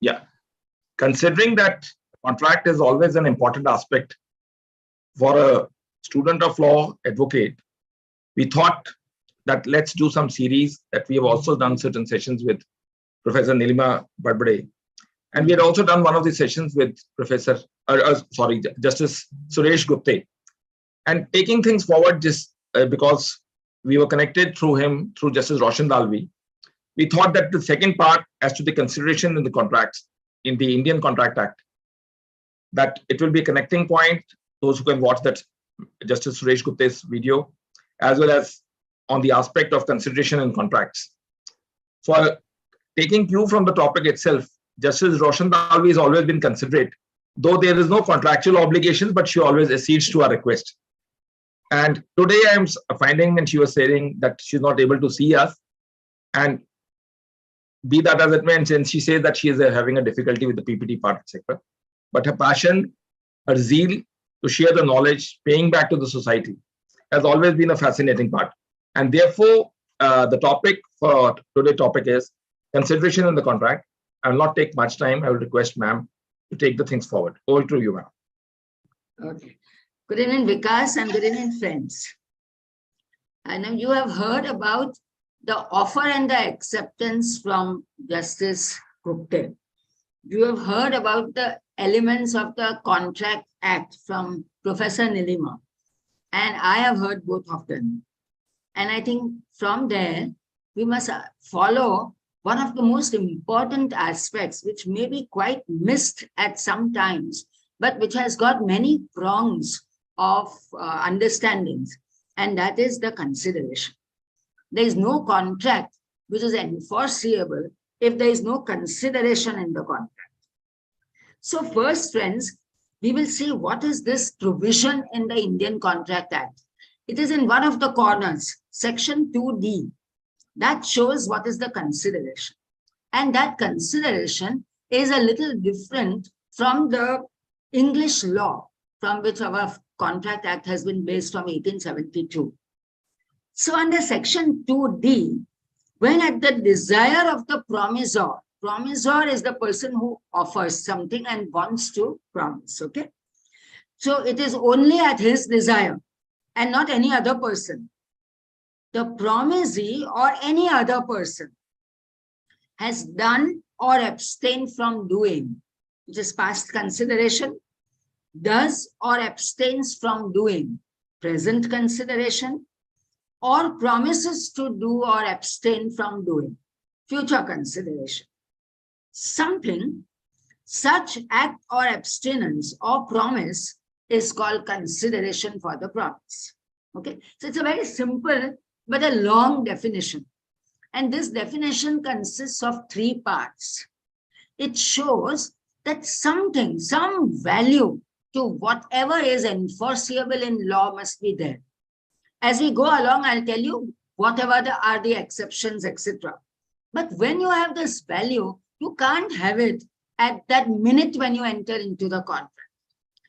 Yeah. Considering that contract is always an important aspect for a student of law advocate, we thought that let's do some series that we have also done certain sessions with Professor Nilima Barbade. And we had also done one of the sessions with Justice Suresh Gupte. And taking things forward just because we were connected through him, through Justice Roshan Dalvi, we thought that the second part as to the consideration in the contracts in the Indian Contract Act, that it will be a connecting point, those who can watch that Justice Suresh Gupte's video, as well as on the aspect of consideration in contracts. So taking cue from the topic itself, Justice Roshan Dalvi has always been considerate, though there is no contractual obligations, but she always accedes to our request. And today I am finding, and she was saying that she's not able to see us, and be that as it may, and she says that she is having a difficulty with the PPT part, etc. But her passion, her zeal to share the knowledge, paying back to the society, has always been a fascinating part. And therefore, the topic for today's topic is consideration in the contract. I will not take much time. I will request ma'am to take the things forward. Over to you, ma'am. Okay. Good evening, Vikas, and good evening, friends. I know you have heard about the offer and the acceptance from Justice Gupte. You have heard about the elements of the Contract Act from Professor Nilima, and I have heard both of them. And I think from there, we must follow one of the most important aspects, which may be quite missed at some times, but which has got many prongs of understandings, and that is the consideration. There is no contract which is enforceable if there is no consideration in the contract. So first, friends, we will see what is this provision in the Indian Contract Act. It is in one of the corners, section 2D, that shows what is the consideration. And that consideration is a little different from the English law, from which our Contract Act has been based from 1872. So under section 2D, when at the desire of the promisor, promisor is the person who offers something and wants to promise, okay? So it is only at his desire and not any other person. The promisee or any other person has done or abstained from doing, which is past consideration, does or abstains from doing, present consideration, or promises to do or abstain from doing, future consideration. Something, such act or abstinence or promise is called consideration for the promise. Okay, so it's a very simple but a long definition. And this definition consists of 3 parts. It shows that something, some value to whatever is enforceable in law must be there. As we go along, I'll tell you whatever are the exceptions, etc. But when you have this value, you can't have it at that minute when you enter into the contract.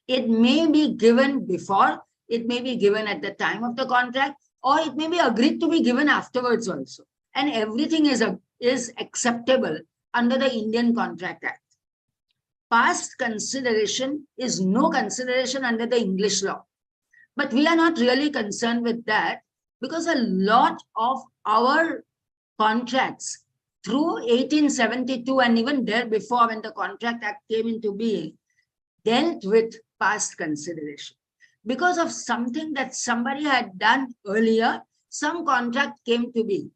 It may be given before, it may be given at the time of the contract, or it may be agreed to be given afterwards also. And everything is acceptable under the Indian Contract Act. Past consideration is no consideration under the English law. But we are not really concerned with that because a lot of our contracts through 1872 and even there before when the Contract Act came into being dealt with past consideration. Because of something that somebody had done earlier, some contract came to be.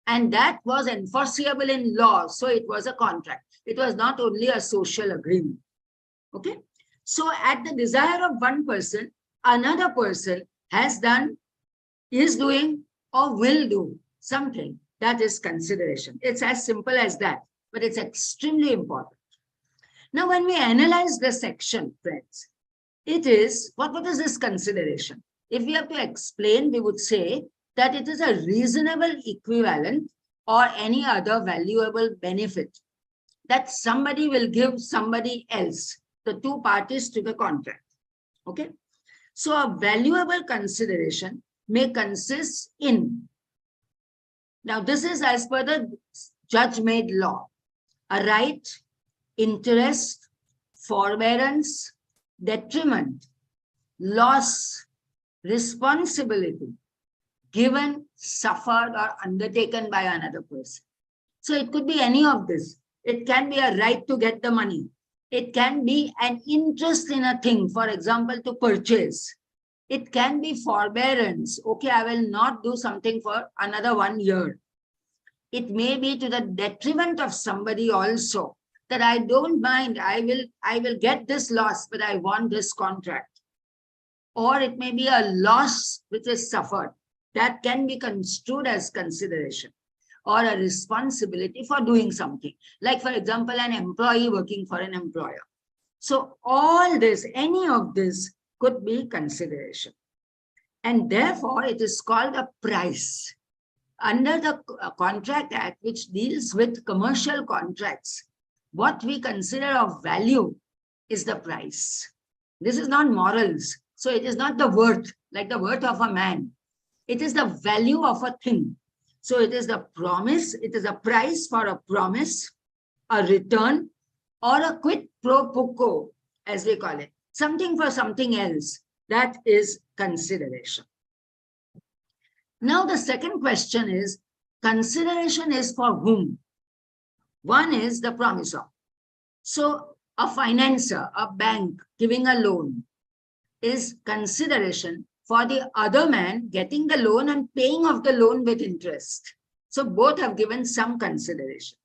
And that was enforceable in law. So it was a contract. It was not only a social agreement. Okay. So at the desire of one person, another person has done, is doing, or will do something. That is consideration. It's as simple as that, but it's extremely important. Now, when we analyze the section, friends, it is, what is this consideration? If we have to explain, we would say that it is a reasonable equivalent or any other valuable benefit that somebody will give somebody else, the 2 parties to the contract. Okay. So a valuable consideration may consist in, now this is as per the judge-made law, a right interest, forbearance, detriment, loss, responsibility given, suffered, or undertaken by another person. So it could be any of this. It can be a right to get the money. It can be an interest in a thing, for example, to purchase. It can be forbearance. Okay, I will not do something for another 1 year. It may be to the detriment of somebody also, that I don't mind, I will get this loss, but I want this contract. Or it may be a loss which is suffered. That can be construed as consideration or a responsibility for doing something. Like, for example, an employee working for an employer. So all this, any of this could be consideration. And therefore, it is called a price. Under the Contract Act, which deals with commercial contracts, what we consider of value is the price. This is not morals. So it is not the worth, like the worth of a man. It is the value of a thing. So it is the promise, it is a price for a promise, a return, or a quid pro quo, as we call it. Something for something else. That is consideration. Now the second question is, consideration is for whom? One is the promisor. So a financer, a bank giving a loan is consideration for the other man getting the loan and paying off the loan with interest. So both have given some consideration.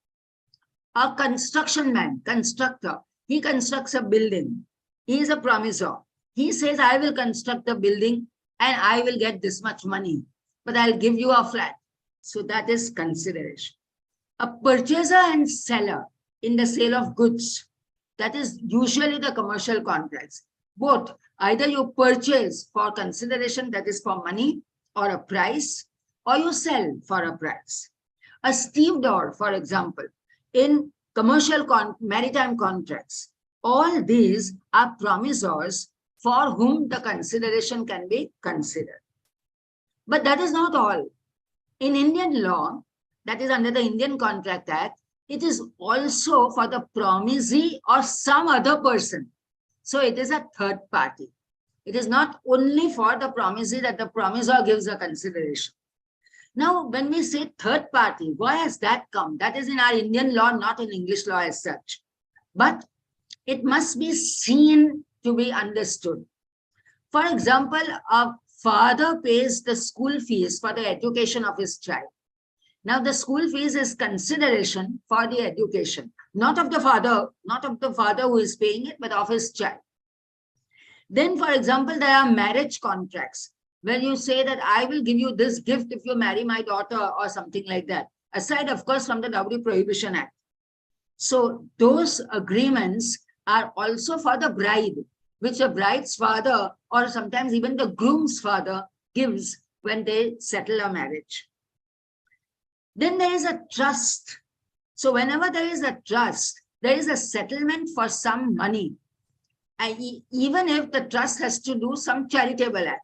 A construction man, constructor, he constructs a building. He is a promisor. He says, I will construct the building and I will get this much money, but I'll give you a flat. So that is consideration. A purchaser and seller in the sale of goods, that is usually the commercial contracts. Both, either you purchase for consideration, that is for money or a price, or you sell for a price. A stevedore, for example, in commercial maritime contracts, all these are promisors for whom the consideration can be considered. But that is not all. In Indian law, that is under the Indian Contract Act, it is also for the promisee or some other person. So it is a third party. It is not only for the promisee that the promisor gives a consideration. Now, when we say third party, why has that come? That is in our Indian law, not in English law as such. But it must be seen to be understood. For example, a father pays the school fees for the education of his child. Now, the school fees is consideration for the education, not of the father who is paying it, but of his child. Then, for example, there are marriage contracts where you say that I will give you this gift if you marry my daughter or something like that, aside, of course, from the Dowry Prohibition Act. So those agreements are also for the bride, which a bride's father or sometimes even the groom's father gives when they settle a marriage. Then there is a trust. So whenever there is a trust, there is a settlement for some money. Even if the trust has to do some charitable act.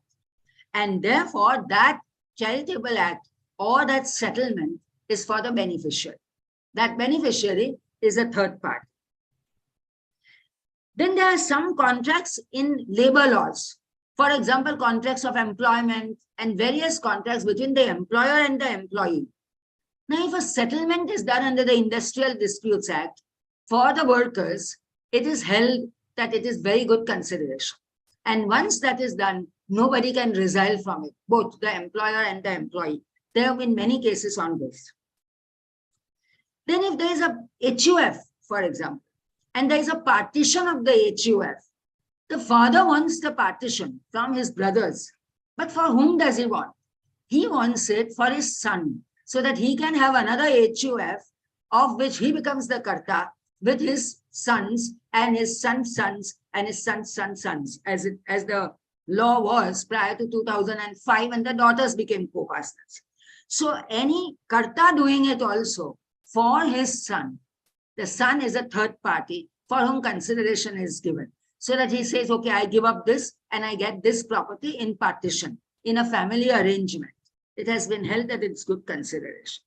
And therefore, that charitable act or that settlement is for the beneficiary. That beneficiary is a third party. Then there are some contracts in labor laws. For example, contracts of employment and various contracts between the employer and the employee. Now, if a settlement is done under the Industrial Disputes Act for the workers, it is held that it is very good consideration. And once that is done, nobody can resile from it, both the employer and the employee. There have been many cases on this. Then if there is a HUF, for example, and there is a partition of the HUF, the father wants the partition from his brothers. But for whom does he want? He wants it for his son, so that he can have another HUF of which he becomes the karta with his sons and his sons' sons and his sons' sons' sons, as the law was prior to 2005 when the daughters became co-partners. So any karta doing it also for his son, the son is a third party for whom consideration is given. So that he says, okay, I give up this and I get this property in partition, in a family arrangement. It has been held that it's good consideration.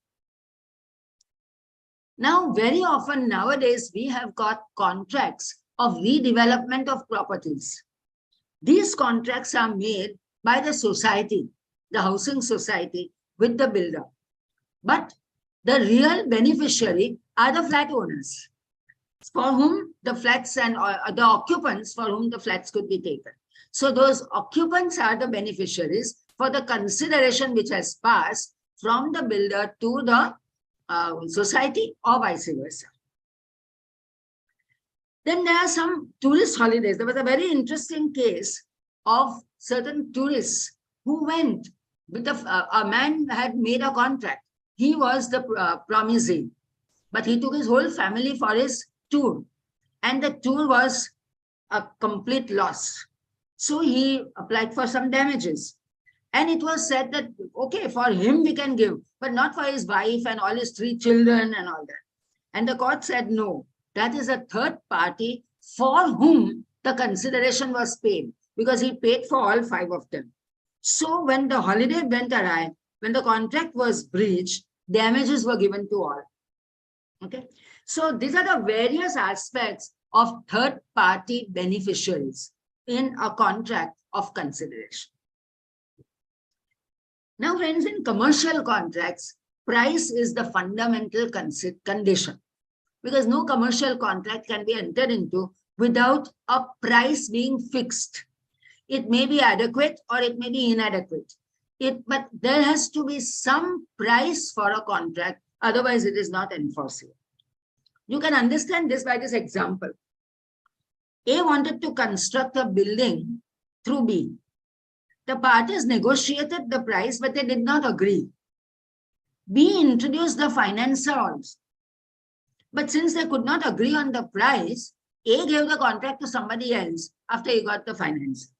Now, very often nowadays, we have got contracts of redevelopment of properties. These contracts are made by the society, the housing society, with the builder. But the real beneficiary are the flat owners, for whom the flats and the occupants for whom the flats could be taken. So those occupants are the beneficiaries for the consideration which has passed from the builder to the society or vice versa. Then there are some tourist holidays. There was a very interesting case of certain tourists who went with a man had made a contract. He was the promisee, but he took his whole family for his tour, and the tour was a complete loss. So he applied for some damages. And it was said that, okay, for him we can give, but not for his wife and all his 3 children and all that. And the court said, no, that is a third party for whom the consideration was paid, because he paid for all 5 of them. So when the holiday went awry, when the contract was breached, damages were given to all. Okay. So these are the various aspects of third party beneficiaries in a contract of consideration. Now, friends, in commercial contracts, price is the fundamental condition, because no commercial contract can be entered into without a price being fixed. It may be adequate or it may be inadequate. But there has to be some price for a contract, otherwise it is not enforceable. You can understand this by this example. A wanted to construct a building through B. The parties negotiated the price, but they did not agree. B introduced the financer also. But since they could not agree on the price, A gave the contract to somebody else after he got the finance.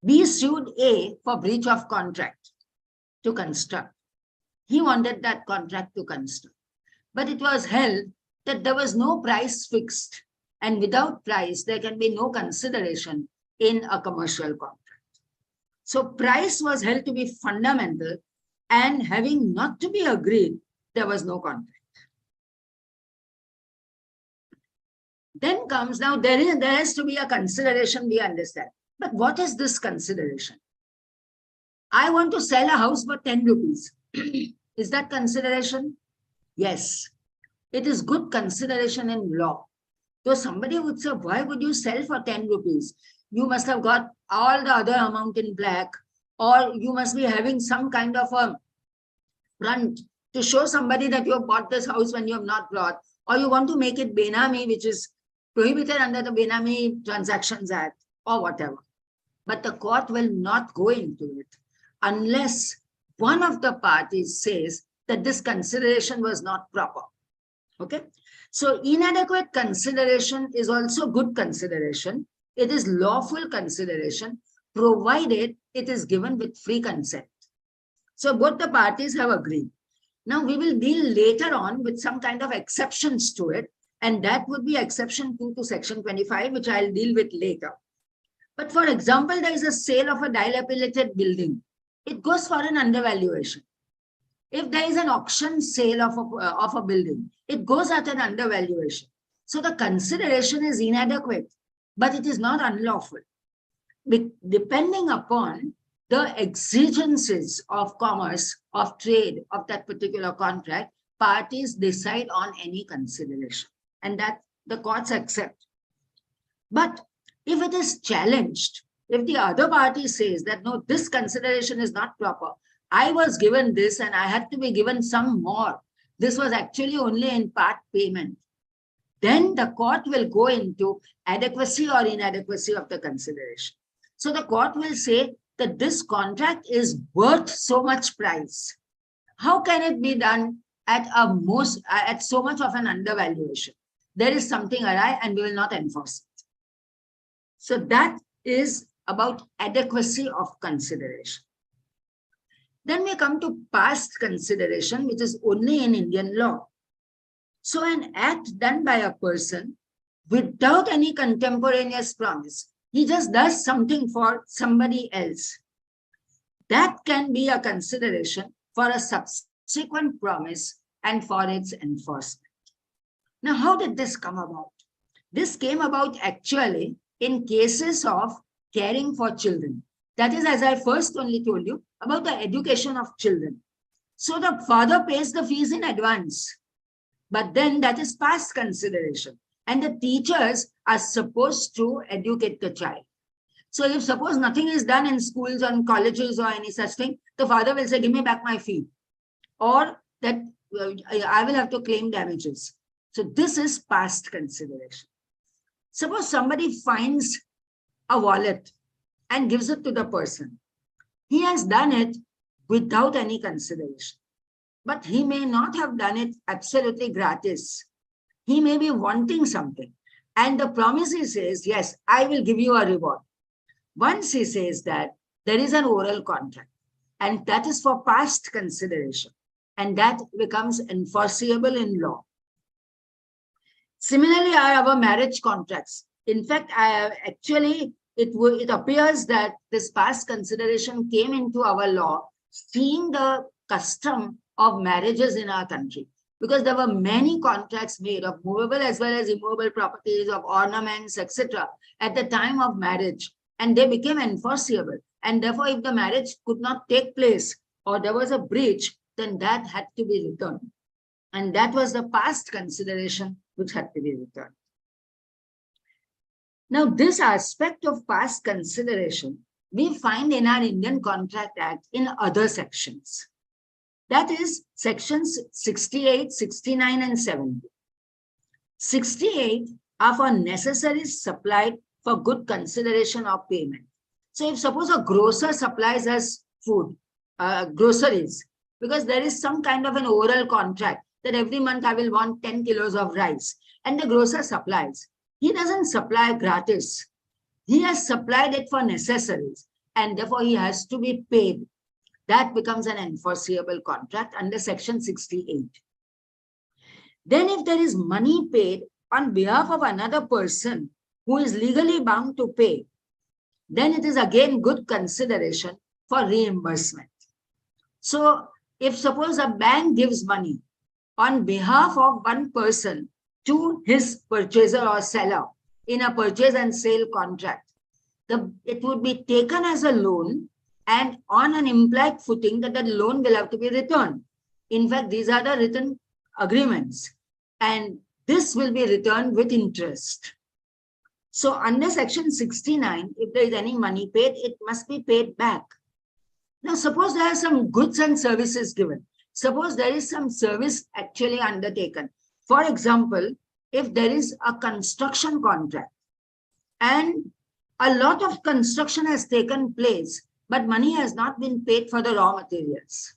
B sued A for breach of contract to construct. He wanted that contract to construct. But it was held that there was no price fixed. And without price, there can be no consideration in a commercial contract. So price was held to be fundamental, and having not to be agreed, there was no contract. Then comes, now there has to be a consideration, we understand. But what is this consideration? I want to sell a house for 10 rupees. Is that consideration? Yes. It is good consideration in law. So somebody would say, why would you sell for 10 rupees? You must have got all the other amount in black, or you must be having some kind of a front to show somebody that you have bought this house when you have not bought, or you want to make it benami, which is prohibited under the Benami Transactions Act, or whatever. But the court will not go into it unless one of the parties says that this consideration was not proper. Okay. So inadequate consideration is also good consideration. It is lawful consideration, provided it is given with free consent. So both the parties have agreed. Now we will deal later on with some kind of exceptions to it, and that would be exception 2 to section 25, which I'll deal with later. But for example, there is a sale of a dilapidated building. It goes for an undervaluation. If there is an auction sale of a building, it goes at an undervaluation. So the consideration is inadequate, but it is not unlawful. Depending upon the exigencies of commerce, of trade, of that particular contract, parties decide on any consideration, and that the courts accept. But if it is challenged, if the other party says that, no, this consideration is not proper, I was given this and I had to be given some more, this was actually only in part payment, then the court will go into adequacy or inadequacy of the consideration. So the court will say that this contract is worth so much price. How can it be done at so much of an undervaluation? There is something awry and we will not enforce it. So that is about adequacy of consideration. Then we come to past consideration, which is only in Indian law. So an act done by a person without any contemporaneous promise, he just does something for somebody else, that can be a consideration for a subsequent promise and for its enforcement. Now, how did this come about? This came about actually in cases of caring for children. That is, as I first only told you, about the education of children. So the father pays the fees in advance, but then that is past consideration. And the teachers are supposed to educate the child. So if suppose nothing is done in schools or colleges or any such thing, the father will say, give me back my fee. Or that I will have to claim damages. So this is past consideration. Suppose somebody finds a wallet and gives it to the person. He has done it without any consideration. But he may not have done it absolutely gratis. He may be wanting something. And the promise he says, yes, I will give you a reward. Once he says that, there is an oral contract. And that is for past consideration. And that becomes enforceable in law. Similarly, are our marriage contracts. In fact, it appears that this past consideration came into our law, seeing the custom of marriages in our country. Because there were many contracts made of movable as well as immovable properties, of ornaments, etc. at the time of marriage. And they became enforceable. And therefore, if the marriage could not take place or there was a breach, then that had to be returned. And that was the past consideration which had to be returned. Now, this aspect of past consideration, we find in our Indian Contract Act in other sections. That is sections 68, 69, and 70. 68 are for necessaries supplied for good consideration of payment. So if suppose a grocer supplies us food, groceries, because there is some kind of an oral contract that every month I will want 10 kilos of rice, and the grocer supplies. He doesn't supply gratis. He has supplied it for necessaries, and therefore he has to be paid. That becomes an enforceable contract under section 68. Then if there is money paid on behalf of another person who is legally bound to pay, then it is again good consideration for reimbursement. So if suppose a bank gives money on behalf of one person to his purchaser or seller in a purchase and sale contract, it would be taken as a loan and on an implied footing that the loan will have to be returned. In fact, these are the written agreements, and this will be returned with interest. So under section 69, if there is any money paid, it must be paid back. Now, suppose there are some goods and services given. Suppose there is some service actually undertaken. For example, if there is a construction contract and a lot of construction has taken place, but money has not been paid for the raw materials.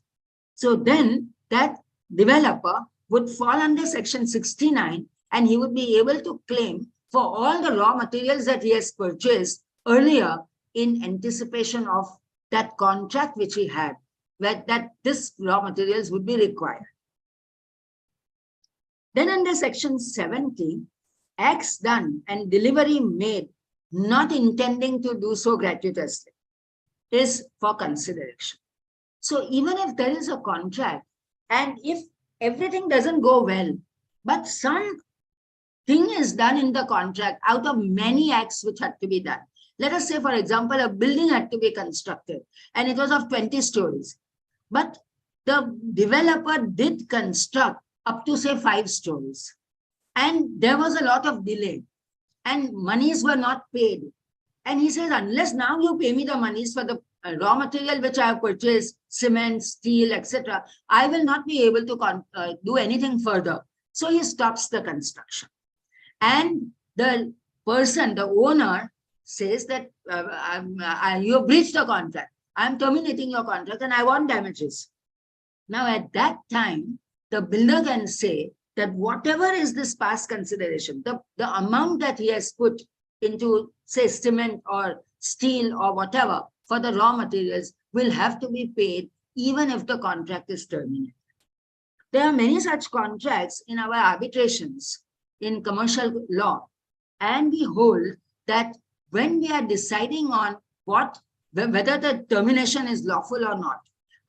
So then that developer would fall under section 69 and he would be able to claim for all the raw materials that he has purchased earlier in anticipation of that contract which he had, that this raw materials would be required. Then under section 70, acts done and delivery made not intending to do so gratuitously is for consideration. So even if there is a contract and if everything doesn't go well, but some thing is done in the contract out of many acts which had to be done. Let us say, for example, a building had to be constructed and it was of 20 stories. But the developer did construct up to say 5 stories. And there was a lot of delay and monies were not paid. And he says, unless now you pay me the monies for the raw material which I have purchased, cement, steel, etc., I will not be able to do anything further. So he stops the construction. And the person, the owner, says that you have breached the contract. I am terminating your contract and I want damages. Now, at that time, the builder can say that whatever is this past consideration, the amount that he has put into, say, cement or steel or whatever for the raw materials will have to be paid even if the contract is terminated. There are many such contracts in our arbitrations in commercial law, and we hold that when we are deciding on whether the termination is lawful or not,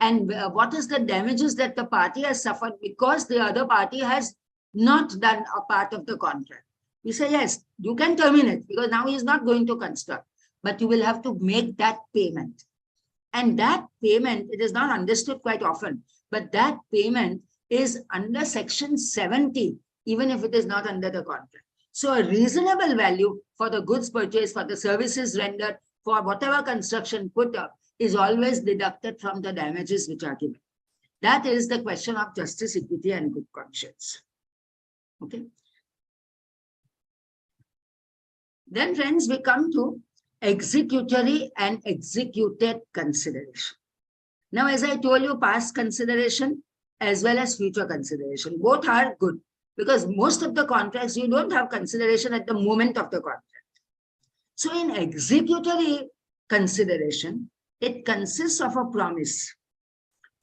and what is the damages that the party has suffered because the other party has not done a part of the contract. We say, yes, you can terminate because now he is not going to construct, but you will have to make that payment. And that payment, it is not understood quite often, but that payment is under section 70, even if it is not under the contract. So a reasonable value for the goods purchased, for the services rendered, for whatever construction put up is always deducted from the damages which are given. That is the question of justice, equity, and good conscience. Okay. Then, friends, we come to executory and executed consideration. Now, as I told you, past consideration as well as future consideration, both are good because most of the contracts, you don't have consideration at the moment of the contract. So in executory consideration, it consists of a promise.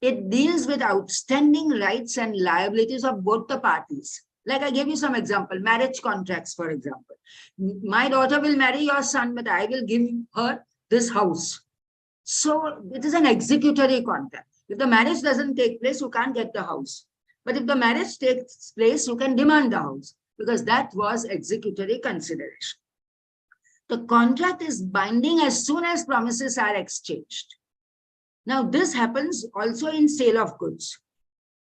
It deals with outstanding rights and liabilities of both the parties. Like I gave you some example, marriage contracts, for example. My daughter will marry your son, but I will give her this house. So it is an executory contract. If the marriage doesn't take place, you can't get the house. But if the marriage takes place, you can demand the house because that was executory consideration. The contract is binding as soon as promises are exchanged. Now, this happens also in sale of goods.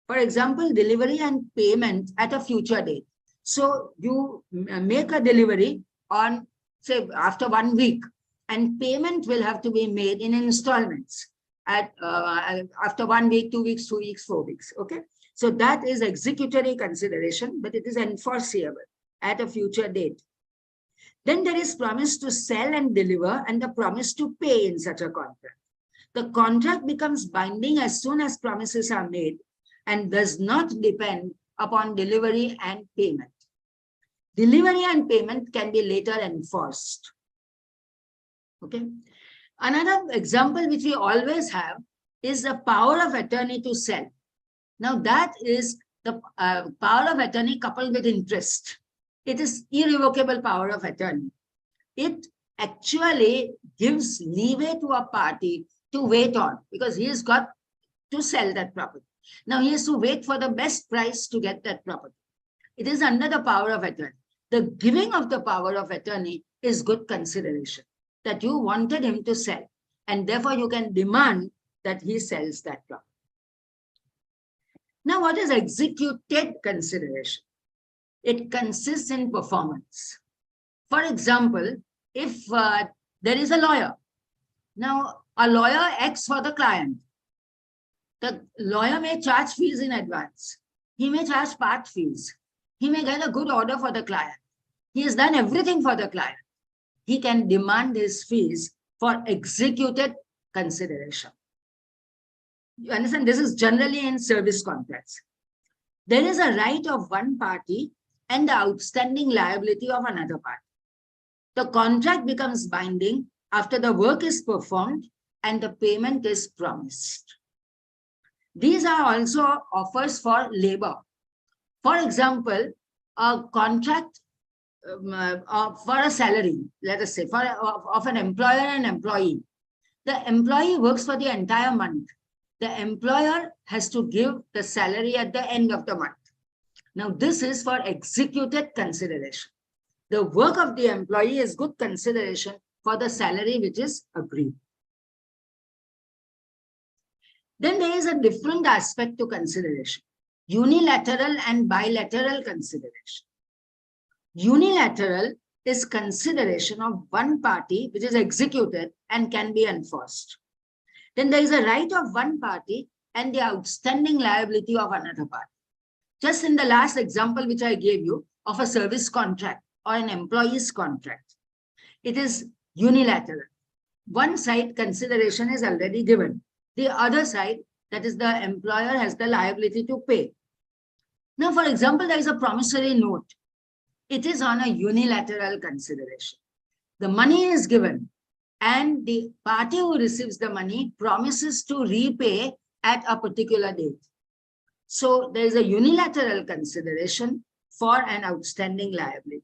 For example, delivery and payment at a future date. So you make a delivery on, say, after 1 week, and payment will have to be made in installments at after 1 week, 2 weeks, 2 weeks, 4 weeks. Okay. So that is executory consideration, but it is enforceable at a future date. Then there is promise to sell and deliver and the promise to pay in such a contract. The contract becomes binding as soon as promises are made and does not depend upon delivery and payment. Delivery and payment can be later enforced. Okay. Another example which we always have is the power of attorney to sell. Now that is the power of attorney coupled with interest. It is irrevocable power of attorney. It actually gives leeway to a party to wait on because he has got to sell that property. Now he has to wait for the best price to get that property. It is under the power of attorney. The giving of the power of attorney is good consideration that you wanted him to sell and therefore you can demand that he sells that property. Now, what is executed consideration? It consists in performance. For example, if there is a lawyer, now a lawyer acts for the client. The lawyer may charge fees in advance. He may charge part fees. He may get a good order for the client. He has done everything for the client. He can demand his fees for executed consideration. You understand? This is generally in service contracts. There is a right of one party and the outstanding liability of another party. The contract becomes binding after the work is performed and the payment is promised. These are also offers for labor. For example, a contract for a salary, let us say, of an employer and employee. The employee works for the entire month. The employer has to give the salary at the end of the month. Now, this is for executed consideration. The work of the employee is good consideration for the salary which is agreed. Then there is a different aspect to consideration, unilateral and bilateral consideration. Unilateral is consideration of one party which is executed and can be enforced. Then there is a right of one party and the outstanding liability of another party. Just in the last example which I gave you of a service contract or an employee's contract, it is unilateral. One side consideration is already given. The other side, that is the employer, has the liability to pay. Now, for example, there is a promissory note. It is on a unilateral consideration. The money is given and the party who receives the money promises to repay at a particular date. So there is a unilateral consideration for an outstanding liability.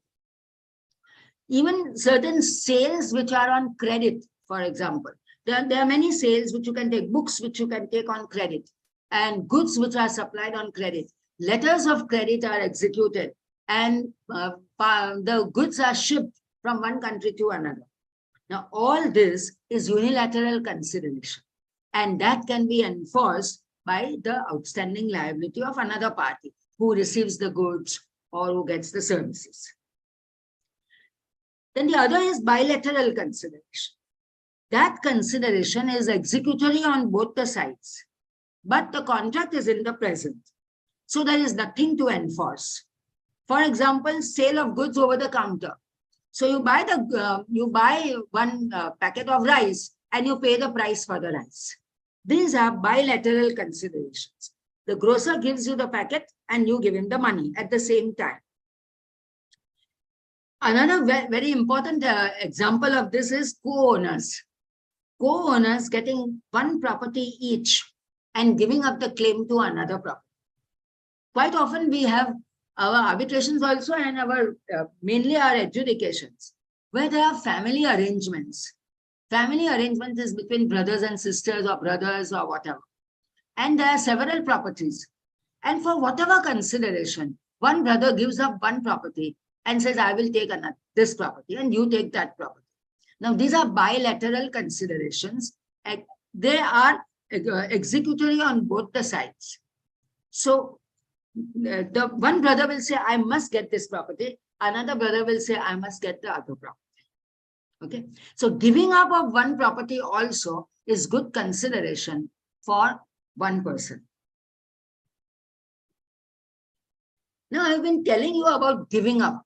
Even certain sales which are on credit, for example, there are many sales which you can take, books which you can take on credit, and goods which are supplied on credit. letters of credit are executed, and the goods are shipped from one country to another. Now, all this is unilateral consideration, and that can be enforced by the outstanding liability of another party who receives the goods or who gets the services. Then the other is bilateral consideration. That consideration is executory on both the sides, but the contract is in the present. So there is nothing to enforce. For example, sale of goods over the counter. So you buy one packet of rice and you pay the price for the rice. These are bilateral considerations. The grocer gives you the packet and you give him the money at the same time. Another very important example of this is co-owners. Co-owners getting one property each and giving up the claim to another property. Quite often we have our arbitrations also and our mainly our adjudications where there are family arrangements. Family arrangement is between brothers and sisters or brothers or whatever. And there are several properties. And for whatever consideration, one brother gives up one property and says, I will take this property and you take that property. Now, these are bilateral considerations and they are executory on both the sides. So the one brother will say, I must get this property. Another brother will say, I must get the other property. Okay. So giving up of one property also is good consideration for one person. Now, I've been telling you about giving up.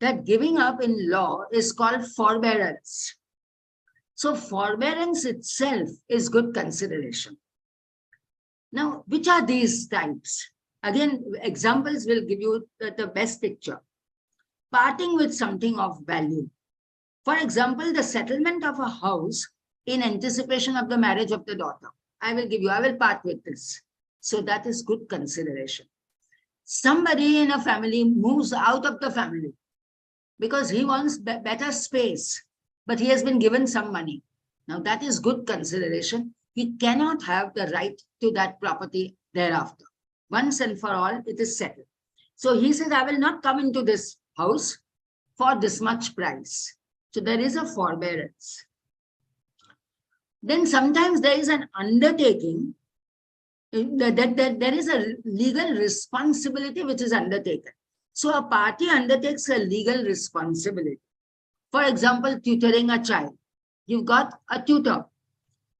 That giving up in law is called forbearance. So forbearance itself is good consideration. Now, which are these types? Again, examples will give you the best picture. Parting with something of value. For example, the settlement of a house in anticipation of the marriage of the daughter. I will part with this. So that is good consideration. Somebody in a family moves out of the family because he wants better space, but he has been given some money. Now that is good consideration. He cannot have the right to that property thereafter. Once and for all, it is settled. So he says, I will not come into this house for this much price. So there is a forbearance. Then sometimes there is an undertaking that there is a legal responsibility which is undertaken. So a party undertakes a legal responsibility. For example, tutoring a child. You've got a tutor.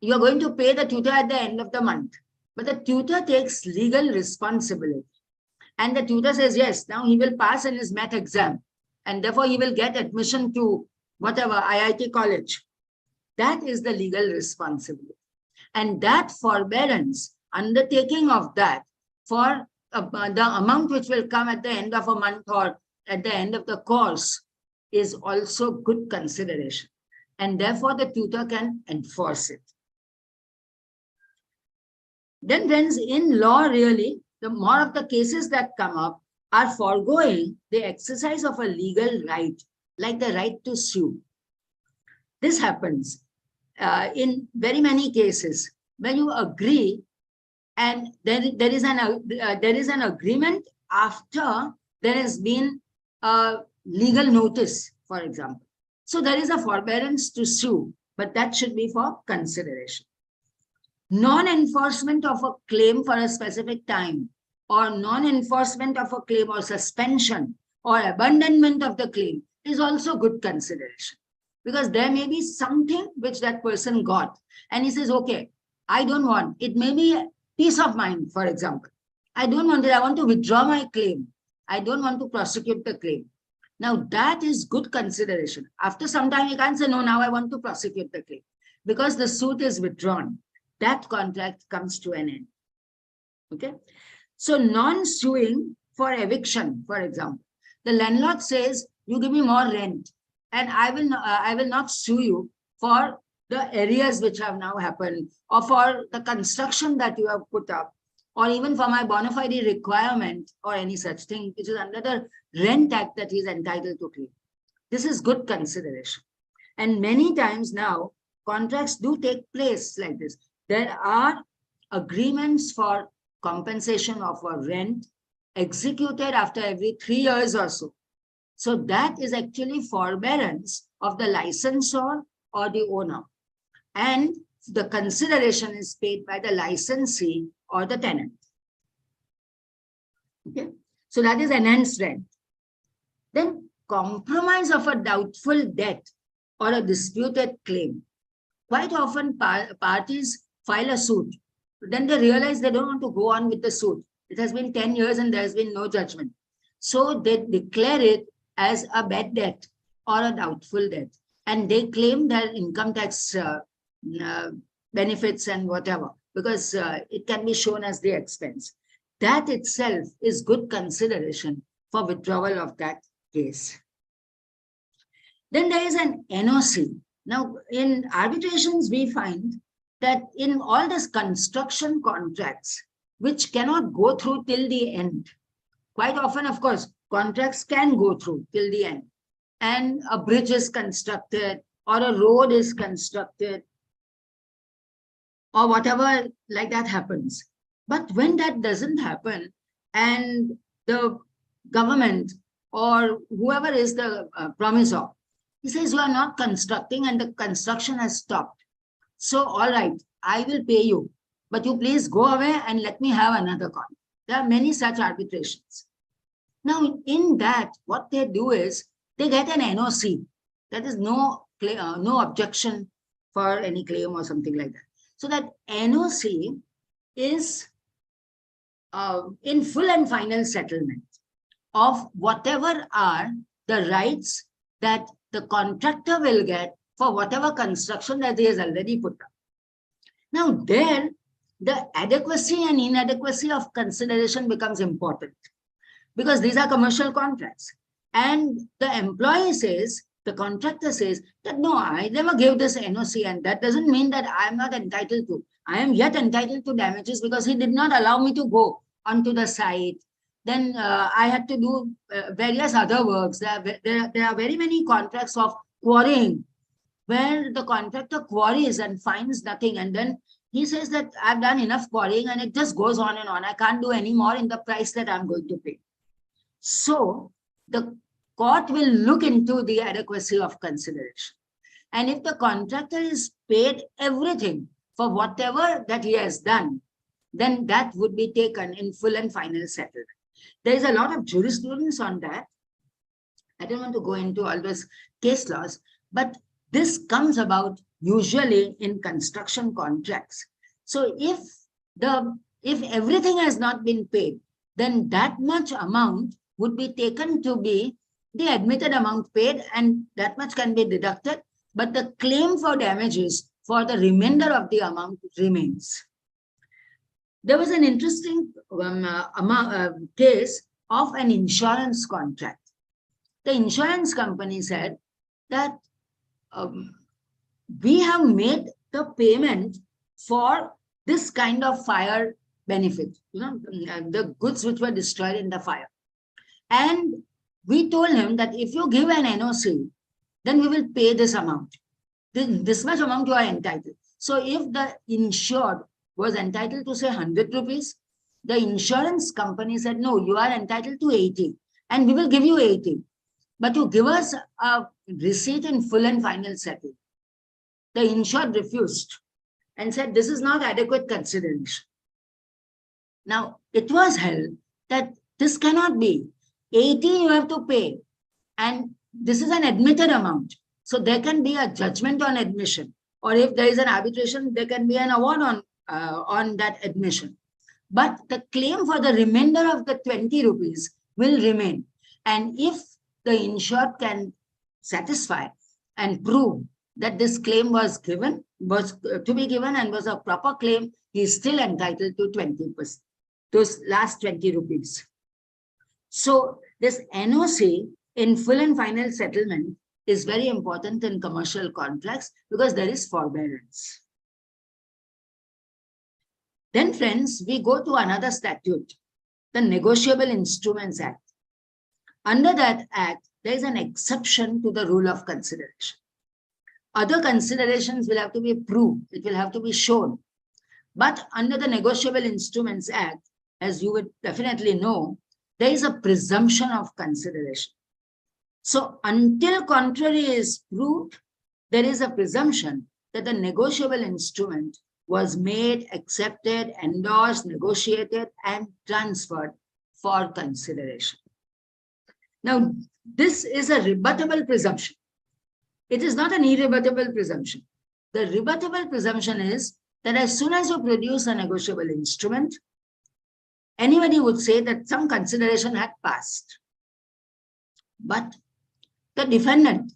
You're going to pay the tutor at the end of the month. But the tutor takes legal responsibility. And the tutor says, yes, now he will pass in his math exam. And therefore, he will get admission to whatever, IIT college. That is the legal responsibility. And that forbearance, undertaking of that for the amount which will come at the end of a month or at the end of the course is also good consideration. And therefore, the tutor can enforce it. Then friends, in law really, the more of the cases that come up are foregoing the exercise of a legal right, like the right to sue. This happens in very many cases when you agree and there is an agreement after there has been a legal notice, for example. So there is a forbearance to sue, but that should be for consideration. Non-enforcement of a claim for a specific time or non-enforcement of a claim or suspension or abandonment of the claim is also good consideration. Because there may be something which that person got and he says, okay, I don't want, it may be peace of mind, for example. I don't want it, I want to withdraw my claim. I don't want to prosecute the claim. Now that is good consideration. After some time you can't say, no, now I want to prosecute the claim because the suit is withdrawn. That contract comes to an end. Okay. So non-suing for eviction, for example, the landlord says, you give me more rent and I will not sue you for the areas which have now happened or for the construction that you have put up or even for my bona fide requirement or any such thing, which is under the Rent Act that he is entitled to claim. This is good consideration. And many times now, contracts do take place like this. There are agreements for compensation of a rent executed after every 3 years or so. So that is actually forbearance of the licensor or the owner. And the consideration is paid by the licensee or the tenant. Okay, so that is enhanced rent. Then compromise of a doubtful debt or a disputed claim. Quite often parties file a suit. Then they realize they don't want to go on with the suit. It has been 10 years and there has been no judgment. So they declare it as a bad debt or a doubtful debt. And they claim their income tax benefits and whatever, because it can be shown as the expense. That itself is good consideration for withdrawal of that case. Then there is an NOC. Now, in arbitrations, we find that in all these construction contracts, which cannot go through till the end, quite often, of course, contracts can go through till the end, and a bridge is constructed or a road is constructed or whatever like that happens. But when that doesn't happen and the government or whoever is the promisor, he says, you are not constructing and the construction has stopped. So, all right, I will pay you, but you please go away and let me have another contract. There are many such arbitrations. Now, in that, what they do is they get an NOC. That is no objection for any claim or something like that. So that NOC is in full and final settlement of whatever are the rights that the contractor will get for whatever construction that he has already put up. Now there, the adequacy and inadequacy of consideration becomes important because these are commercial contracts. And the employee says, the contractor says that, no, I never gave this NOC, and that doesn't mean that I am not entitled to. I am yet entitled to damages because he did not allow me to go onto the site. Then I had to do various other works. There are very many contracts of quarrying where the contractor quarries and finds nothing. And then he says that I've done enough quarrying and it just goes on and on. I can't do any more in the price that I'm going to pay. So the court will look into the adequacy of consideration. And if the contractor is paid everything for whatever that he has done, then that would be taken in full and final settlement. There is a lot of jurisprudence on that. I don't want to go into all those case laws, but this comes about usually in construction contracts. So if everything has not been paid, then that much amount would be taken to be the admitted amount paid, and that much can be deducted, but the claim for damages for the remainder of the amount remains. There was an interesting case of an insurance contract. The insurance company said that we have made the payment for this kind of fire benefit, the goods which were destroyed in the fire. And we told him that if you give an NOC, then we will pay this amount. This much amount you are entitled. So if the insured was entitled to say 100 rupees, the insurance company said, no, you are entitled to 80 and we will give you 80. But you give us a receipt in full and final settlement. The insured refused and said, this is not adequate consideration. Now, it was held that this cannot be. 80 you have to pay, and this is an admitted amount. So there can be a judgment on admission, or if there is an arbitration, there can be an award on that admission. But the claim for the remainder of the 20 rupees will remain. And if the insured can satisfy and prove that this claim was to be given and was a proper claim, he is still entitled to 20%, those last 20 rupees. So this NOC in full and final settlement is very important in commercial contracts because there is forbearance. Then, friends, we go to another statute, the Negotiable Instruments Act. Under that act, there is an exception to the rule of consideration. Other considerations will have to be proved. It will have to be shown. But under the Negotiable Instruments Act, as you would definitely know, there is a presumption of consideration. So until contrary is proved, there is a presumption that the negotiable instrument was made, accepted, endorsed, negotiated, and transferred for consideration. Now, this is a rebuttable presumption. It is not an irrebuttable presumption. The rebuttable presumption is that as soon as you produce a negotiable instrument, anybody would say that some consideration had passed. But the defendant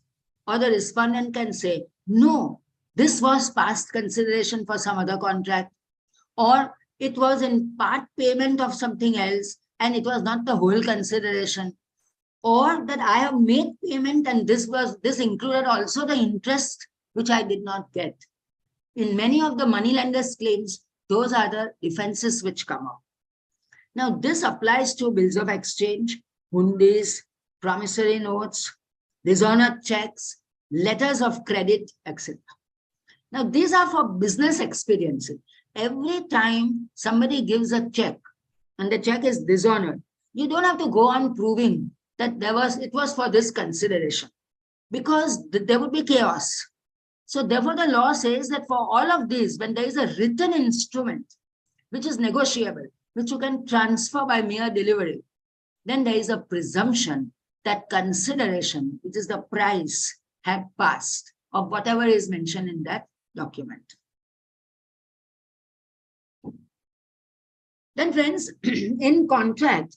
or the respondent can say, no, this was past consideration for some other contract, or it was in part payment of something else and it was not the whole consideration, or that I have made payment and this included also the interest which I did not get. In many of the moneylenders' claims, those are the defenses which come up. Now, this applies to bills of exchange, hundis, promissory notes, dishonored checks, letters of credit, etc. Now, these are for business expediency. Every time somebody gives a check and the check is dishonored, you don't have to go on proving that it was for this consideration, because there would be chaos. So therefore, the law says that for all of these, when there is a written instrument which is negotiable, which you can transfer by mere delivery, then there is a presumption that consideration, which is the price, had passed of whatever is mentioned in that document. Then friends, in contract,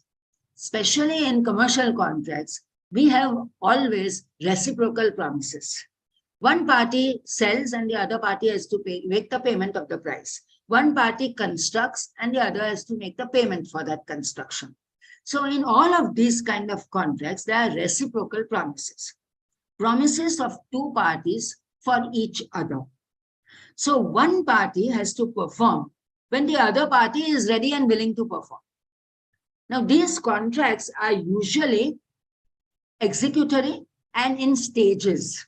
especially in commercial contracts, we have always reciprocal promises. One party sells and the other party has to make the payment of the price. One party constructs and the other has to make the payment for that construction. So in all of these kind of contracts, there are reciprocal promises. Promises of two parties for each other. So one party has to perform when the other party is ready and willing to perform. Now, these contracts are usually executory and in stages.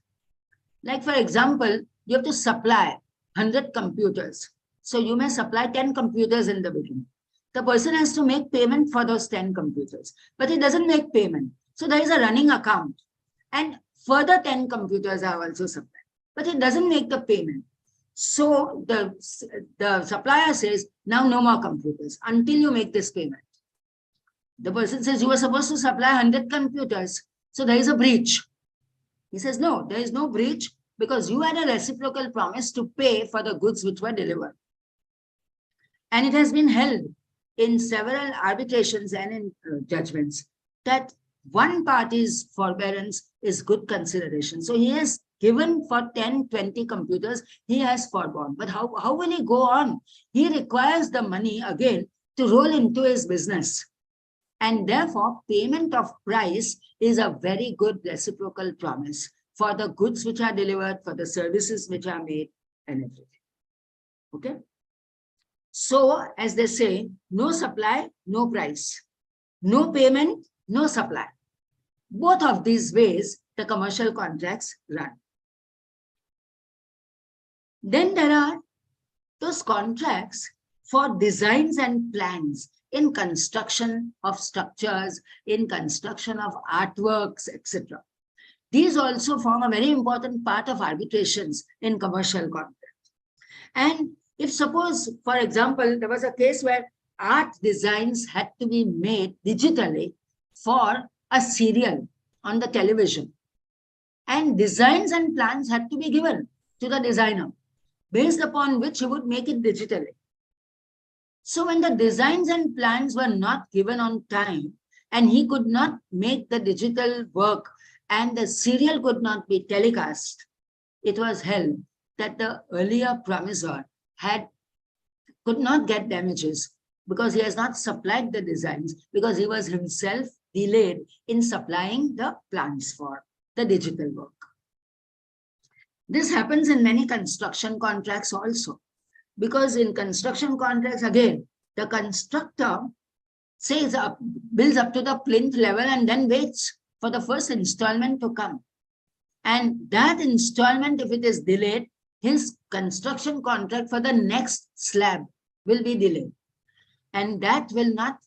Like, for example, you have to supply 100 computers. So you may supply 10 computers in the beginning. The person has to make payment for those 10 computers, but he doesn't make payment. So there is a running account. And further 10 computers are also supplied, but it doesn't make the payment. So the supplier says, now no more computers until you make this payment. The person says, you were supposed to supply 100 computers. So there is a breach. He says, no, there is no breach because you had a reciprocal promise to pay for the goods which were delivered. And it has been held in several arbitrations and in judgments that one party's forbearance is good consideration. So he has given for 10, 20 computers, he has forborne. But how will he go on? He requires the money again to roll into his business. And therefore, payment of price is a very good reciprocal promise for the goods which are delivered, for the services which are made, and everything. Okay? So, as they say, no supply, no price. No payment, no supply. Both of these ways, the commercial contracts run. Then there are those contracts for designs and plans in construction of structures, in construction of artworks, etc. These also form a very important part of arbitrations in commercial contracts. And if suppose, for example, there was a case where art designs had to be made digitally for a serial on the television, and designs and plans had to be given to the designer, based upon which he would make it digitally. So when the designs and plans were not given on time, and he could not make the digital work, and the serial could not be telecast, it was held that the earlier promisor could not get damages because he has not supplied the designs, because he was himself delayed in supplying the plans for the digital work. This happens in many construction contracts also, because in construction contracts, again, the constructor says builds up to the plinth level and then waits for the first installment to come. And that installment, if it is delayed, his construction contract for the next slab will be delayed. And that will not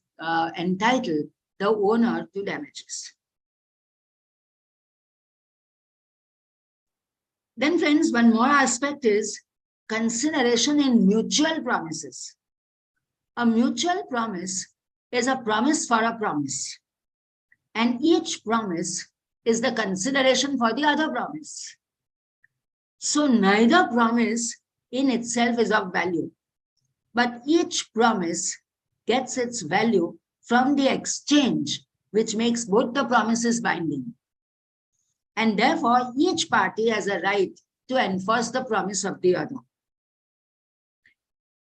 entitle the owner to damages. Then friends, one more aspect is consideration in mutual promises. A mutual promise is a promise for a promise, and each promise is the consideration for the other promise. So neither promise in itself is of value, but each promise gets its value from the exchange, which makes both the promises binding. And therefore, each party has a right to enforce the promise of the other.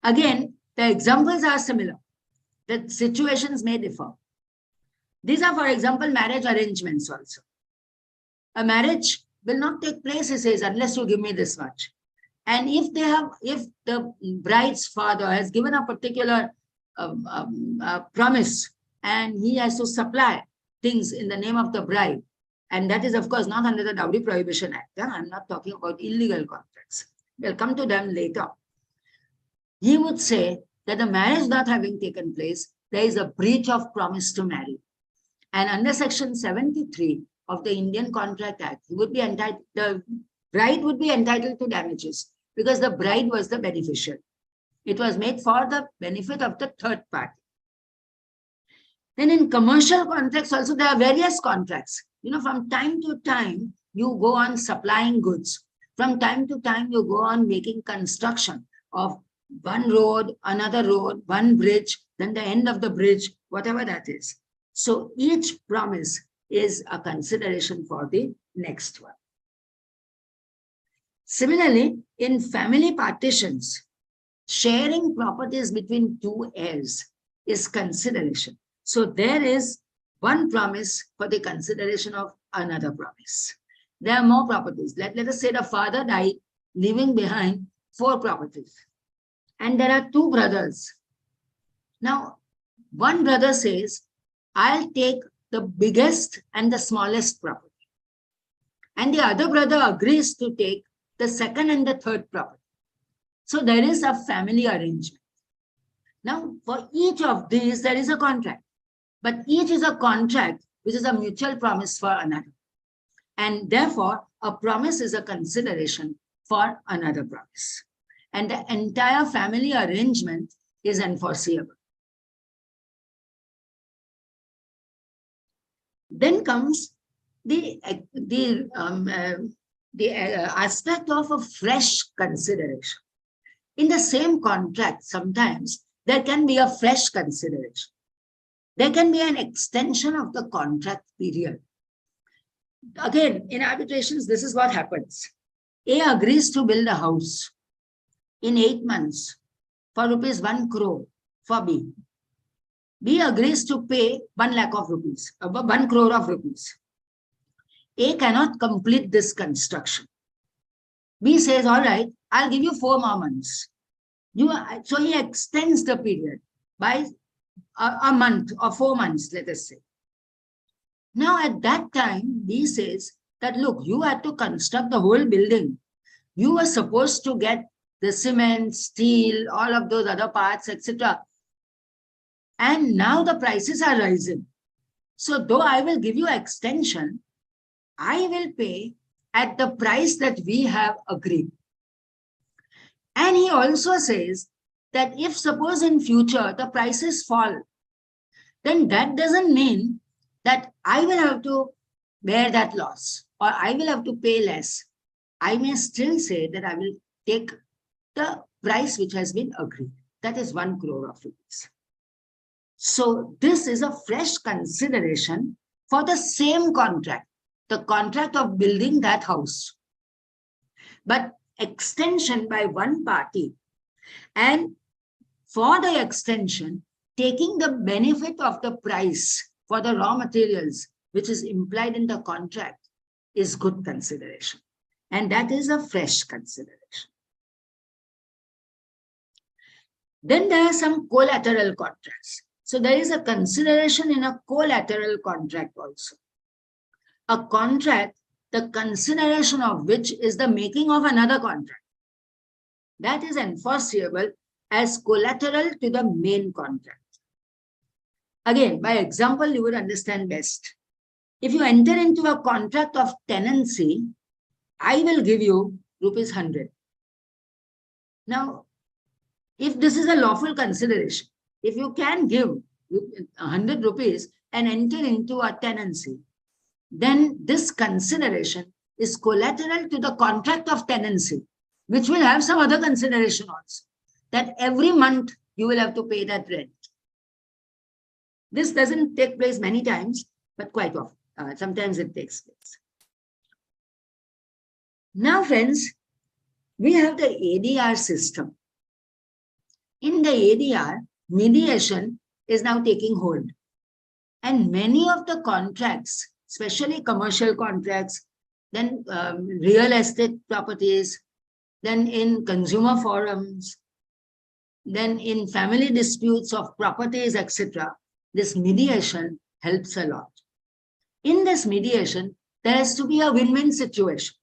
Again, the examples are similar. The situations may differ. These are, for example, marriage arrangements also. A marriage will not take place, he says, unless you give me this much. And if the bride's father has given a particular promise and he has to supply things in the name of the bride, and that is, of course, not under the Dowry Prohibition Act. I'm not talking about illegal contracts. We'll come to them later. He would say that the marriage not having taken place, there is a breach of promise to marry. And under Section 73 of the Indian Contract Act, he would be entitled, the bride would be entitled to damages because the bride was the beneficiary. It was made for the benefit of the third party. Then in commercial contracts also, there are various contracts. From time to time, you go on supplying goods. From time to time, you go on making construction of one road, another road, one bridge, then the end of the bridge, whatever that is. So each promise is a consideration for the next one. Similarly, in family partitions, sharing properties between two heirs is consideration. So there is one promise for the consideration of another promise. There are more properties. Let us say the father died, leaving behind 4 properties. And there are 2 brothers. Now, one brother says, I'll take the biggest and the smallest property. And the other brother agrees to take the second and the third property. So there is a family arrangement. Now, for each of these, there is a contract. But each is a contract, which is a mutual promise for another. And therefore, a promise is a consideration for another promise. And the entire family arrangement is enforceable. Then comes the aspect of a fresh consideration. In the same contract, sometimes there can be a fresh consideration. There can be an extension of the contract period. Again, in arbitrations, this is what happens. A agrees to build a house in 8 months for rupees 1 crore for B. B agrees to pay 1 lakh of rupees, 1 crore of rupees. A cannot complete this construction. B says, all right, I'll give you 4 more months. So he extends the period by a month or 4 months, let us say. Now at that time, B says that, look, you had to construct the whole building. You were supposed to get the cement, steel, all of those other parts, etc. And now the prices are rising. So though I will give you extension, I will pay at the price that we have agreed. And he also says that if suppose in future the prices fall, then that doesn't mean that I will have to bear that loss or I will have to pay less. I may still say that I will take the price which has been agreed. That is 1 crore of rupees. So this is a fresh consideration for the same contract, the contract of building that house. But extension by one party, and for the extension, taking the benefit of the price for the raw materials, which is implied in the contract, is good consideration. And that is a fresh consideration. Then there are some collateral contracts. So there is a consideration in a collateral contract also. A contract, the consideration of which is the making of another contract. That is enforceable as collateral to the main contract. Again, by example, you would understand best. If you enter into a contract of tenancy, I will give you rupees 100. Now, if this is a lawful consideration, if you can give 100 rupees and enter into a tenancy, then this consideration is collateral to the contract of tenancy, which will have some other consideration also, that every month you will have to pay that rent. This doesn't take place many times, but quite often. Sometimes it takes place. Now, friends, we have the ADR system. In the ADR, mediation is now taking hold. And many of the contracts, especially commercial contracts, then real estate properties, then in consumer forums, then in family disputes of properties, etc., this mediation helps a lot. In this mediation, there has to be a win-win situation.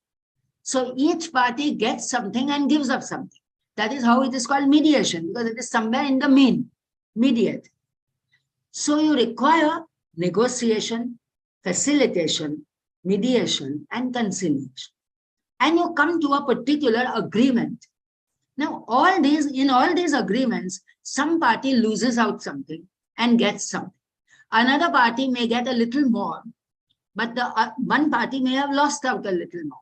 So each party gets something and gives up something. That is how it is called mediation, because it is somewhere in the mean, mediate. So you require negotiation, facilitation, mediation, and conciliation. And you come to a particular agreement. Now, in all these agreements, some party loses out something and gets something. Another party may get a little more, but the one party may have lost out a little more.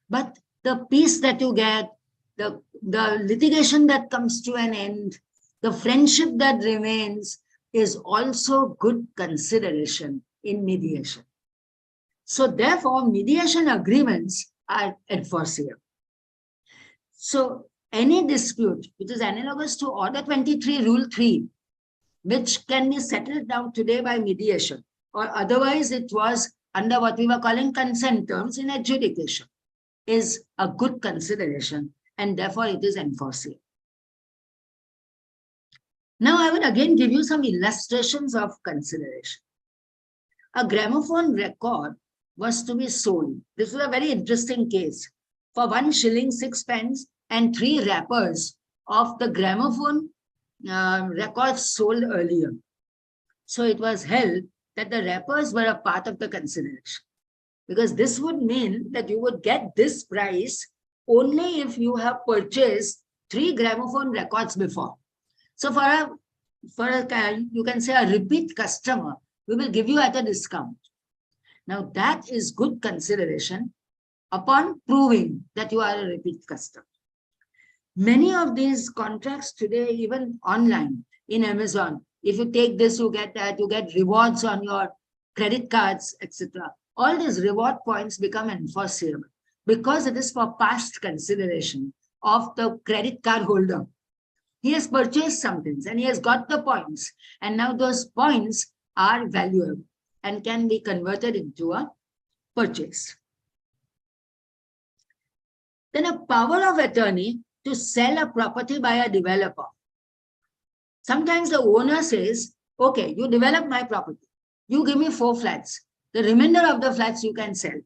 But the peace that you get, the litigation that comes to an end, the friendship that remains is also good consideration in mediation. So therefore, mediation agreements are enforceable. So any dispute which is analogous to Order 23, Rule 3, which can be settled down today by mediation, or otherwise it was under what we were calling consent terms in adjudication, is a good consideration, and therefore it is enforceable. Now I will again give you some illustrations of consideration. A gramophone record was to be sold. This was a very interesting case. For 1 shilling 6 pence and 3 wrappers of the gramophone records sold earlier. So it was held that the wrappers were a part of the consideration, because this would mean that you would get this price only if you have purchased 3 gramophone records before. So for a you can say a repeat customer, we will give you at a discount. Now that is good consideration upon proving that you are a repeat customer. Many of these contracts today, even online in Amazon, if you take this, you get that, you get rewards on your credit cards, etc. All these reward points become enforceable because it is for past consideration of the credit card holder. He has purchased something and he has got the points, and now those points are valuable and can be converted into a purchase. Then a power of attorney to sell a property by a developer. Sometimes the owner says, okay, you develop my property, you give me 4 flats, the remainder of the flats you can sell.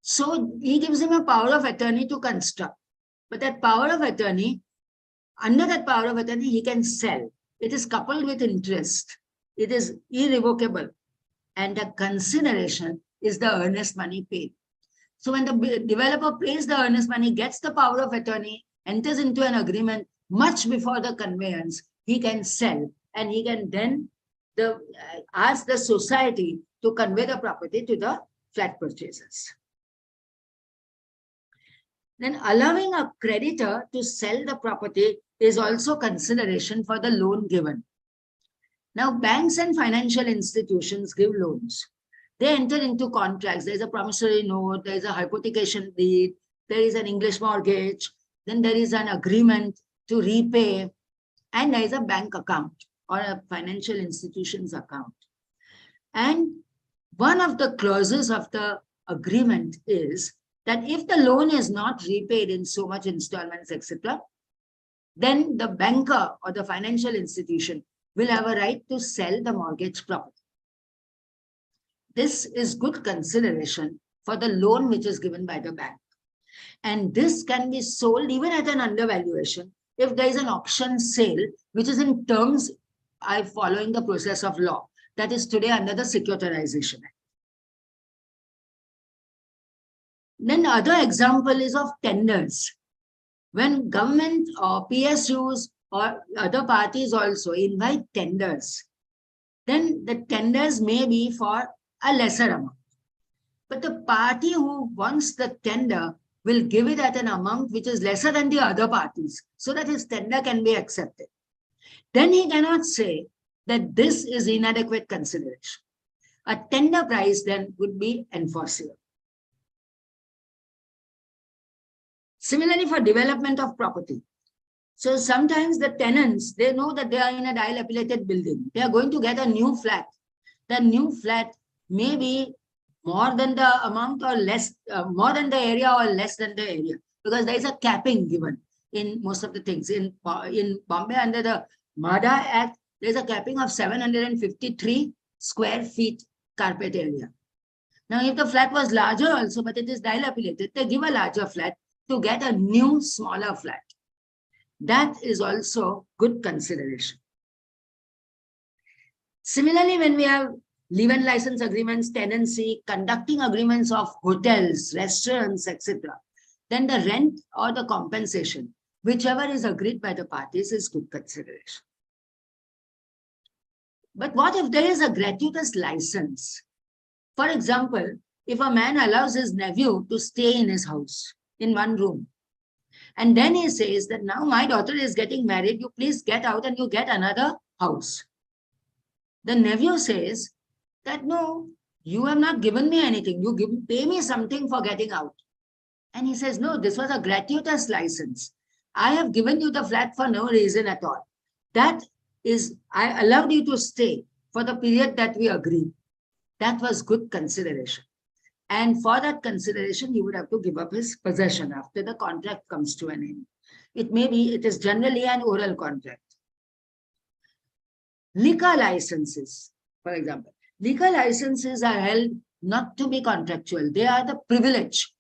So he gives him a power of attorney to construct. But that power of attorney, under that power of attorney, he can sell. It is coupled with interest. It is irrevocable. And the consideration is the earnest money paid. So when the developer pays the earnest money, gets the power of attorney, enters into an agreement much before the conveyance, he can sell, and he can then ask the society to convey the property to the flat purchasers. Then allowing a creditor to sell the property is also consideration for the loan given. Now, banks and financial institutions give loans. They enter into contracts. There is a promissory note, there is a hypothecation deed, there is an English mortgage, then there is an agreement to repay, and there is a bank account or a financial institution's account. And one of the clauses of the agreement is that if the loan is not repaid in so much installments, etc., then the banker or the financial institution will have a right to sell the mortgage property. This is good consideration for the loan which is given by the bank. And this can be sold even at an undervaluation if there is an auction sale which is in terms are following the process of law that is today under the Securitization Act. Then the other example is of tenders. When government or PSUs or other parties also invite tenders, then the tenders may be for a lesser amount. But the party who wants the tender will give it at an amount which is lesser than the other parties, so that his tender can be accepted. Then he cannot say that this is inadequate consideration. A tender price then would be enforceable. Similarly, for development of property. So sometimes the tenants, they know that they are in a dilapidated building. They are going to get a new flat. The new flat may be more than the amount or less, more than the area or less than the area, because there is a capping given in most of the things. In Bombay, under the MADA Act, there is a capping of 753 square feet carpet area. Now, if the flat was larger also, but it is dilapidated, they give a larger flat to get a new, smaller flat. That is also good consideration. Similarly, when we have leave and license agreements, tenancy, conducting agreements of hotels, restaurants, etc., then the rent or the compensation, whichever is agreed by the parties, is good consideration. But what if there is a gratuitous license? For example, if a man allows his nephew to stay in his house in one room, and then he says that now my daughter is getting married, you please get out and you get another house. The nephew says that no, you have not given me anything. You pay me something for getting out. And he says, no, this was a gratuitous license. I have given you the flat for no reason at all. That is, I allowed you to stay for the period that we agreed. That was good consideration. And for that consideration, he would have to give up his possession after the contract comes to an end. It is generally an oral contract. Liquor licenses, for example. Liquor licenses are held not to be contractual. They are the privilege.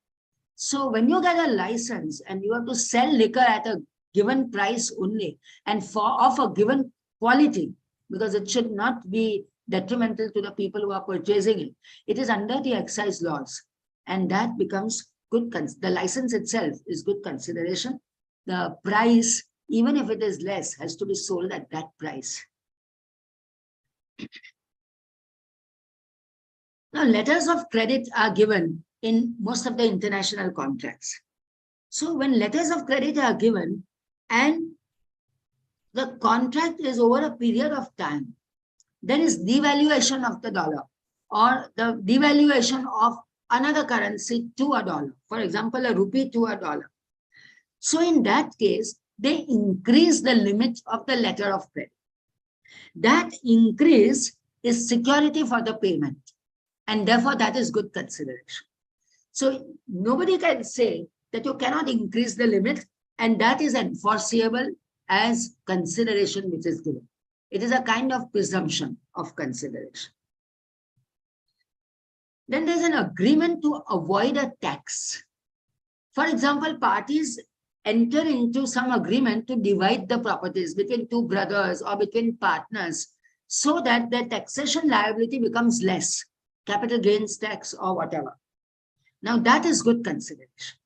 So when you get a license and you have to sell liquor at a given price only and of a given quality, because it should not be detrimental to the people who are purchasing it. It is under the excise laws, and that becomes good. The license itself is good consideration. The price, even if it is less, has to be sold at that price. Now, letters of credit are given in most of the international contracts. So when letters of credit are given and the contract is over a period of time, there is devaluation of the dollar or the devaluation of another currency to a dollar. For example, a rupee to a dollar. So in that case, they increase the limit of the letter of credit. That increase is security for the payment. And therefore, that is good consideration. So nobody can say that you cannot increase the limit, and that is enforceable as consideration which is given. It is a kind of presumption of consideration. Then there's an agreement to avoid a tax. For example, parties enter into some agreement to divide the properties between two brothers or between partners so that their taxation liability becomes less, capital gains tax or whatever. Now that is good consideration.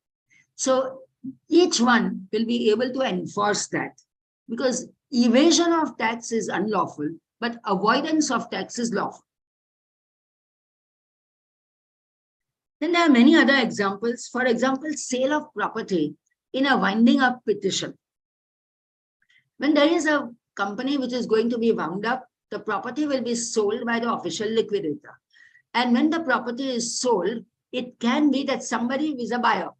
So each one will be able to enforce that, because evasion of tax is unlawful, but avoidance of tax is lawful. Then there are many other examples. For example, sale of property in a winding up petition. When there is a company which is going to be wound up, the property will be sold by the official liquidator. And when the property is sold, it can be that somebody is a buyer,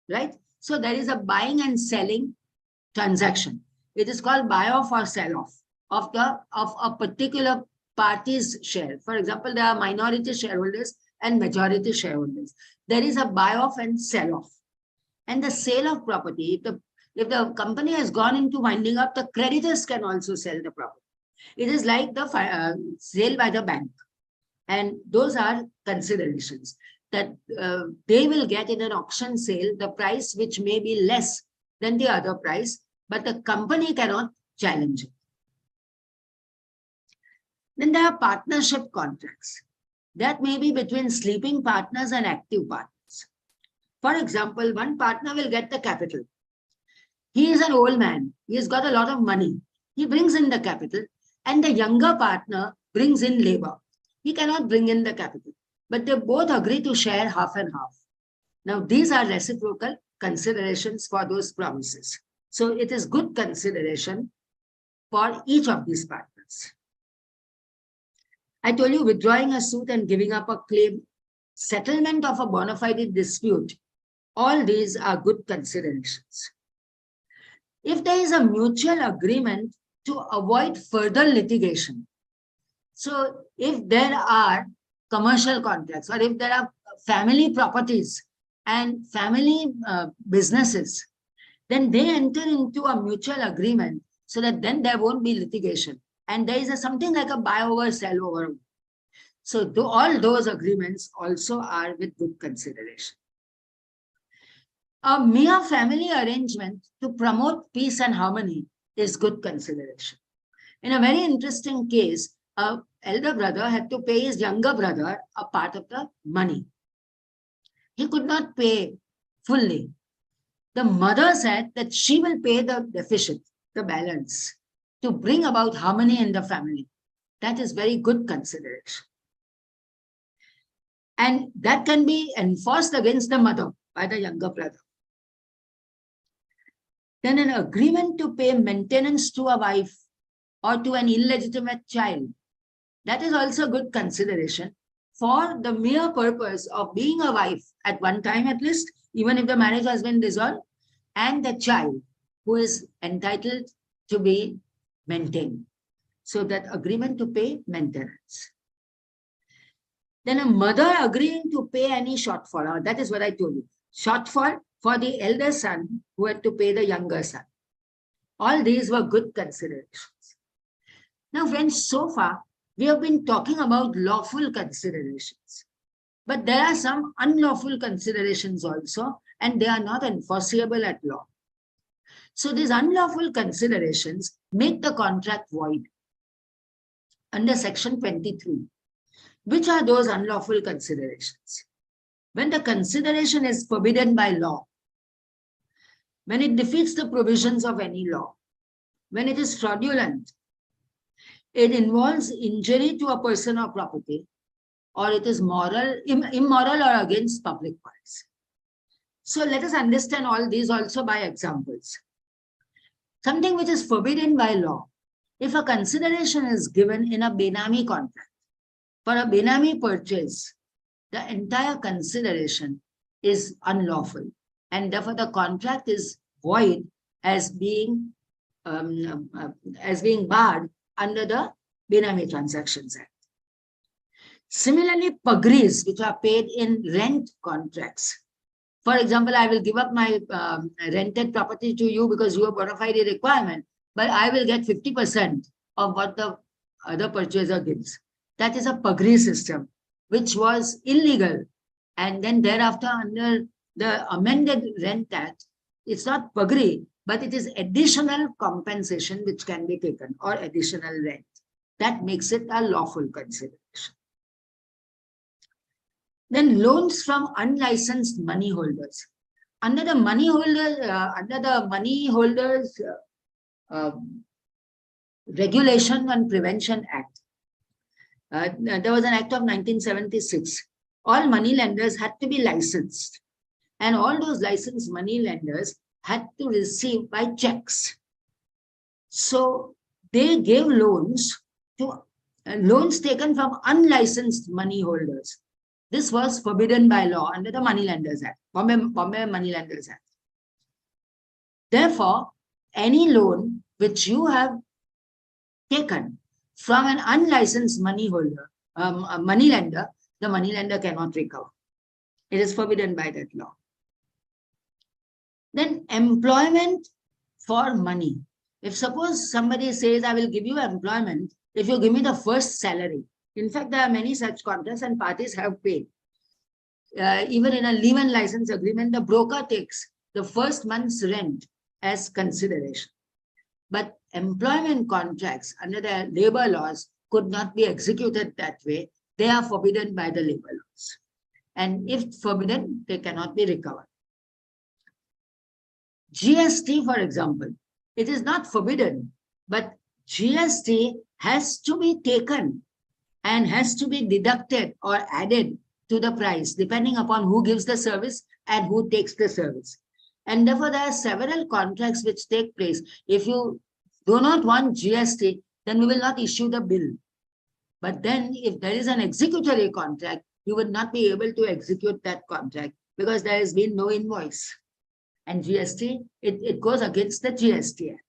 right? So there is a buying and selling transaction. It is called buy-off or sell-off of a particular party's share. For example, there are minority shareholders and majority shareholders. There is a buy-off and sell-off. And the sale of property, if the company has gone into winding up, the creditors can also sell the property. It is like the sale by the bank. And those are considerations that they will get in an auction sale the price which may be less than the other price, but the company cannot challenge it. Then there are partnership contracts. That may be between sleeping partners and active partners. For example, one partner will get the capital. He is an old man. He has got a lot of money. He brings in the capital, and the younger partner brings in labor. He cannot bring in the capital, but they both agree to share half and half. Now, these are reciprocal considerations for those promises. So it is good consideration for each of these partners. I told you withdrawing a suit and giving up a claim, settlement of a bona fide dispute, all these are good considerations. If there is a mutual agreement to avoid further litigation, so if there are commercial contracts or if there are family properties and family businesses, then they enter into a mutual agreement so that then there won't be litigation. And there is something like a buy over, sell over. So all those agreements also are with good consideration. A mere family arrangement to promote peace and harmony is good consideration. In a very interesting case, an elder brother had to pay his younger brother a part of the money. He could not pay fully. The mother said that she will pay the deficit, the balance, to bring about harmony in the family. That is very good consideration. And that can be enforced against the mother by the younger brother. Then an agreement to pay maintenance to a wife or to an illegitimate child, that is also good consideration for the mere purpose of being a wife at one time at least, even if the marriage has been dissolved, and the child who is entitled to be maintained. So that agreement to pay maintenance. Then a mother agreeing to pay any shortfall, that is what I told you, shortfall for the elder son who had to pay the younger son. All these were good considerations. Now, friends, so far, we have been talking about lawful considerations. But there are some unlawful considerations also, and they are not enforceable at law. So these unlawful considerations make the contract void under section 23. Which are those unlawful considerations? When the consideration is forbidden by law, when it defeats the provisions of any law, when it is fraudulent, it involves injury to a person or property, or it is immoral or against public policy. So let us understand all these also by examples. Something which is forbidden by law. If a consideration is given in a Benami contract, for a Benami purchase, the entire consideration is unlawful, and therefore the contract is void as being barred under the Benami Transactions Act. Similarly, pagris, which are paid in rent contracts. For example, I will give up my rented property to you because you have bona fide requirement, but I will get 50% of what the other purchaser gives. That is a pagri system, which was illegal. And then thereafter, under the amended Rent Act, it's not pagri, but it is additional compensation which can be taken, or additional rent. That makes it a lawful consideration. Then loans from unlicensed money holders. Under the money holders Regulation and Prevention Act, there was an act of 1976. All money lenders had to be licensed, and all those licensed money lenders had to receive by checks. So they gave loans to loans taken from unlicensed money holders. This was forbidden by law under the Money Lenders Act, Bombay Money Lenders Act. Therefore, any loan which you have taken from an unlicensed money holder, money lender, the money lender cannot recover. It is forbidden by that law. Then employment for money. If suppose somebody says, I will give you employment if you give me the first salary. In fact, there are many such contracts and parties have paid. Even in a leave-in license agreement, the broker takes the first month's rent as consideration. But employment contracts under the labor laws could not be executed that way. They are forbidden by the labor laws. And if forbidden, they cannot be recovered. GST, for example, it is not forbidden, but GST has to be taken and has to be deducted or added to the price, depending upon who gives the service and who takes the service. And therefore, there are several contracts which take place. If you do not want GST, then we will not issue the bill. But then if there is an executory contract, you would not be able to execute that contract because there has been no invoice. And GST, it goes against the GST Act.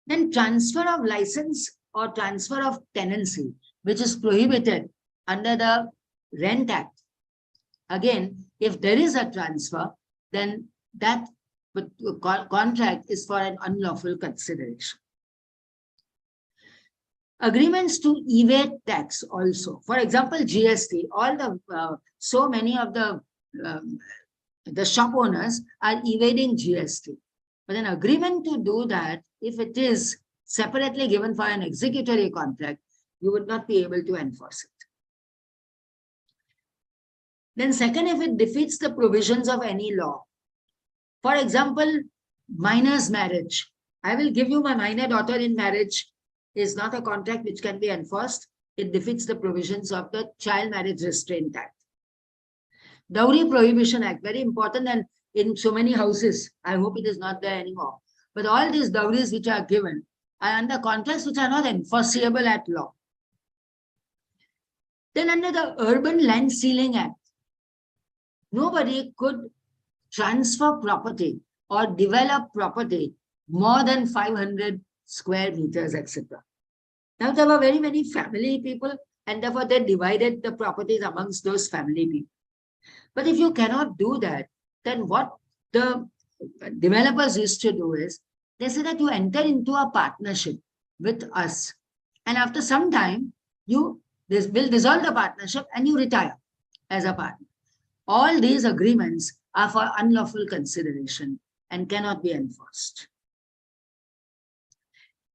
Then transfer of license or transfer of tenancy, which is prohibited under the Rent Act. Again, if there is a transfer, then that contract is for an unlawful consideration. Agreements to evade tax also. For example, GST, all the so many of the shop owners are evading GST. But an agreement to do that, if it is separately given for an executory contract, you would not be able to enforce it. Then second, if it defeats the provisions of any law. For example, minor's marriage. I will give you my minor daughter in marriage is not a contract which can be enforced. It defeats the provisions of the Child Marriage Restraint Act. Dowry Prohibition Act, very important, and in so many houses, I hope it is not there anymore. But all these dowries which are given are under contracts which are not enforceable at law. Then under the Urban Land Ceiling Act, nobody could transfer property or develop property more than 500 square meters, etc. Now there were very many family people, and therefore they divided the properties amongst those family people. But if you cannot do that, then what the developers used to do is, they say that you enter into a partnership with us, and after some time, you will dissolve the partnership and you retire as a partner. All these agreements are for unlawful consideration and cannot be enforced.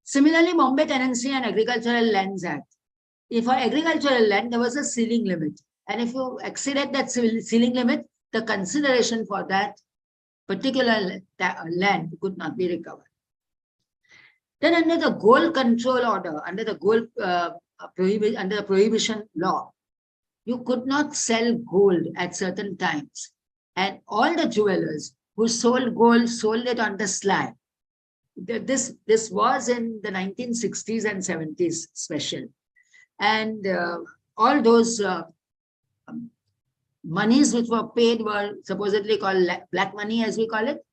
Similarly, Bombay Tenancy and Agricultural Lands Act. If for agricultural land, there was a ceiling limit. And if you exceeded that ceiling limit, the consideration for that particular land could not be recovered. Then under the gold control order, under the gold under the prohibition law, you could not sell gold at certain times. And all the jewelers who sold gold sold it on the sly. This was in the 1960s and 70s special. And all those monies which were paid were supposedly called black money, as we call it,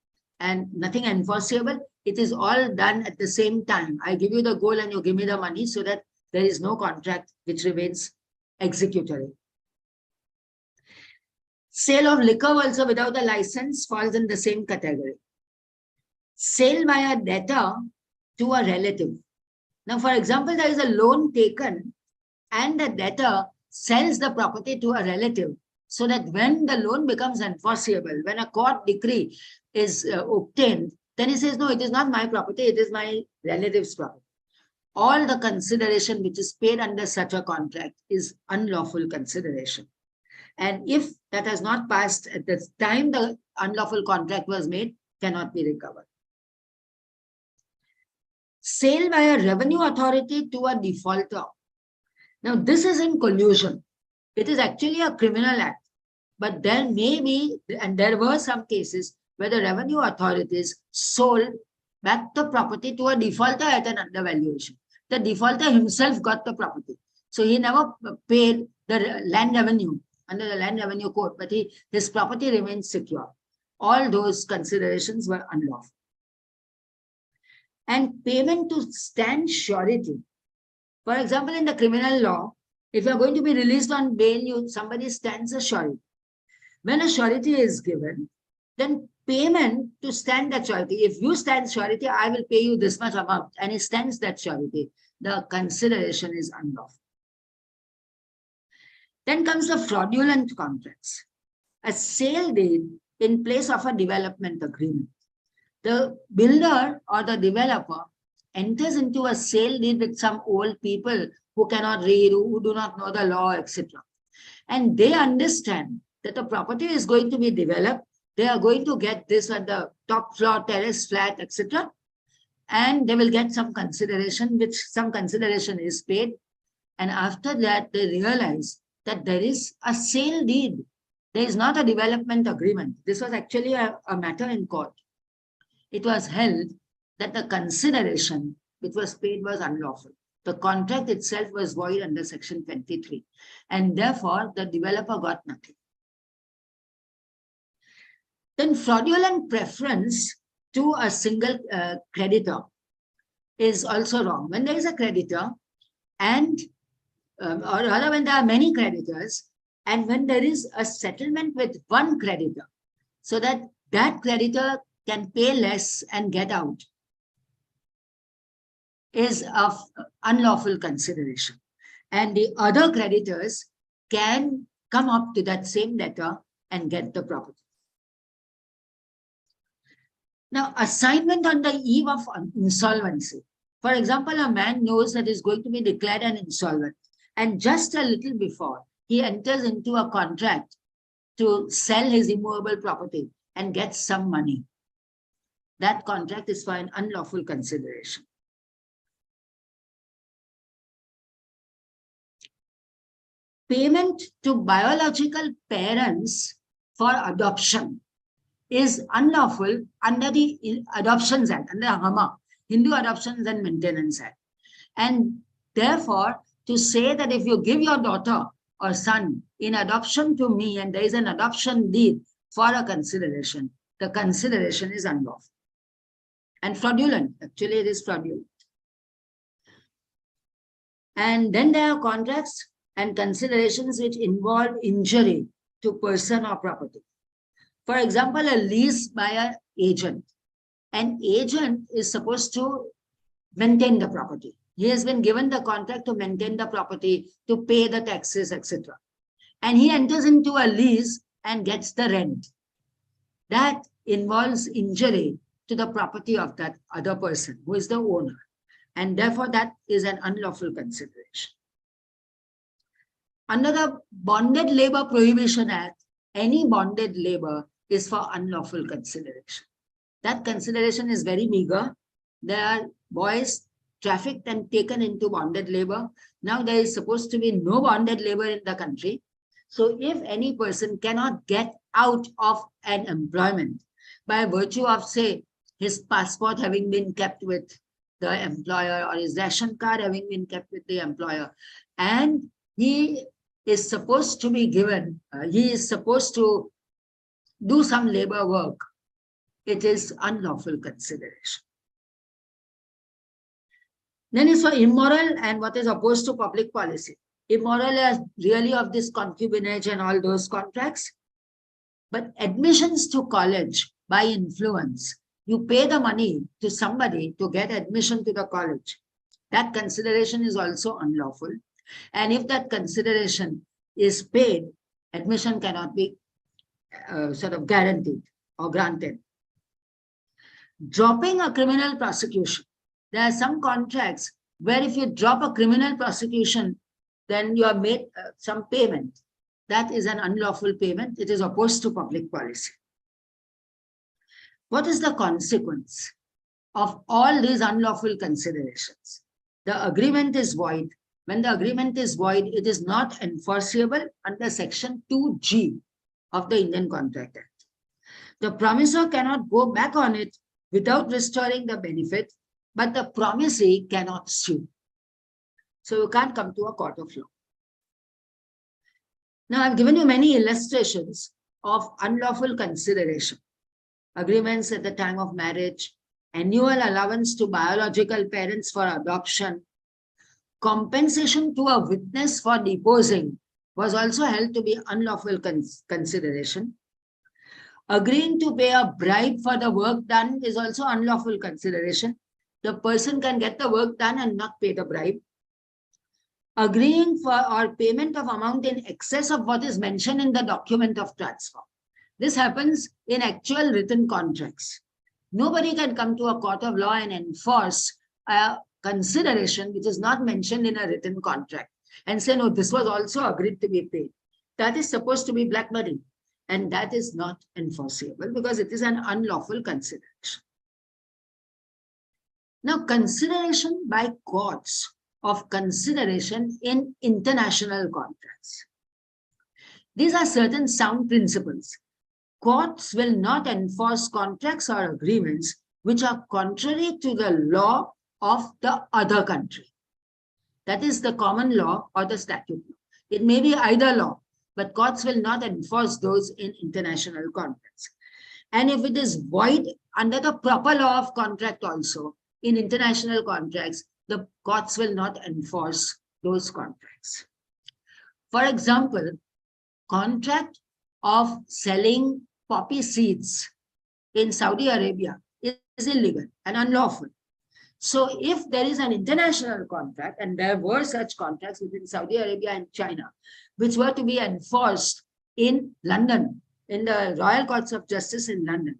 and nothing enforceable. It is all done at the same time. I give you the gold and you give me the money, so that there is no contract which remains executory. Sale of liquor also without a license falls in the same category. Sale by a debtor to a relative. Now, for example, there is a loan taken and the debtor sells the property to a relative, so that when the loan becomes enforceable, when a court decree is obtained, then he says, no, it is not my property, it is my relative's property. All the consideration which is paid under such a contract is unlawful consideration. And if that has not passed at the time the unlawful contract was made, cannot be recovered. Sale by a revenue authority to a defaulter. Now, this is in collusion. It is actually a criminal act. But there may be, and there were some cases where the revenue authorities sold back the property to a defaulter at an undervaluation. The defaulter himself got the property. So he never paid the land revenue under the Land Revenue Code, but his property remains secure. All those considerations were unlawful. And payment to stand surety. For example, in the criminal law, if you are going to be released on bail, somebody stands a surety. When a surety is given, then payment to stand that surety. If you stand surety, I will pay you this much amount, and he stands that surety. The consideration is unlawful. Then comes the fraudulent contracts. A sale deed in place of a development agreement. The builder or the developer enters into a sale deed with some old people who cannot read, who do not know the law, etc. And they understand that the property is going to be developed. They are going to get this at the top floor, terrace, flat, etc. And they will get some consideration, which some consideration is paid. And after that, they realize that there is a sale deed. There is not a development agreement. This was actually a matter in court. It was held that the consideration which was paid was unlawful. The contract itself was void under Section 23. And therefore, the developer got nothing. Then fraudulent preference to a single creditor is also wrong. When there is a creditor and or rather when there are many creditors, and when there is a settlement with one creditor, so that that creditor can pay less and get out, is of unlawful consideration. And the other creditors can come up to that same debtor and get the property. Now, assignment on the eve of insolvency. For example, a man knows that he's going to be declared an insolvent, and just a little before, he enters into a contract to sell his immovable property and gets some money. That contract is for an unlawful consideration. Payment to biological parents for adoption is unlawful under the Adoptions Act, under HAMA, Hindu Adoptions and Maintenance Act. And therefore, to say that if you give your daughter or son in adoption to me and there is an adoption deed for a consideration, the consideration is unlawful and fraudulent. Actually, it is fraudulent. And then there are contracts and considerations which involve injury to person or property. For example, a lease by an agent. An agent is supposed to maintain the property. He has been given the contract to maintain the property, to pay the taxes, etc. And he enters into a lease and gets the rent. That involves injury to the property of that other person who is the owner. And therefore, that is an unlawful consideration. Under the Bonded Labor Prohibition Act, any bonded labor is for unlawful consideration. That consideration is very meager. There are boys trafficked and taken into bonded labor. Now there is supposed to be no bonded labor in the country. So if any person cannot get out of an employment by virtue of, say, his passport having been kept with the employer or his ration card having been kept with the employer, and he is supposed to be given, he is supposed to do some labor work, it is unlawful consideration. Then is for immoral and what is opposed to public policy. Immoral is really of this concubinage and all those contracts. But admissions to college by influence, you pay the money to somebody to get admission to the college. That consideration is also unlawful. And if that consideration is paid, admission cannot be sort of guaranteed or granted. Dropping a criminal prosecution. There are some contracts where if you drop a criminal prosecution, then you are made some payment. That is an unlawful payment. It is opposed to public policy. What is the consequence of all these unlawful considerations? The agreement is void. When the agreement is void, it is not enforceable under Section 2G of the Indian Contract Act. The promisor cannot go back on it without restoring the benefit, but the promisee cannot sue. So you can't come to a court of law. Now, I've given you many illustrations of unlawful consideration. Agreements at the time of marriage, annual allowance to biological parents for adoption, compensation to a witness for deposing was also held to be unlawful consideration. Agreeing to pay a bribe for the work done is also unlawful consideration. The person can get the work done and not pay the bribe. Agreeing for or payment of amount in excess of what is mentioned in the document of transfer. This happens in actual written contracts. Nobody can come to a court of law and enforce a consideration which is not mentioned in a written contract and say, no, this was also agreed to be paid, that is supposed to be black money. And that is not enforceable because it is an unlawful consideration. Now, consideration by courts of consideration in international contracts. These are certain sound principles. Courts will not enforce contracts or agreements which are contrary to the law of the other country. That is the common law or the statute law. It may be either law, but courts will not enforce those in international contracts. And if it is void under the proper law of contract also, in international contracts, the courts will not enforce those contracts. For example, contract of selling poppy seeds in Saudi Arabia is illegal and unlawful. So if there is an international contract, and there were such contracts between Saudi Arabia and China, which were to be enforced in London, in the Royal Courts of Justice in London,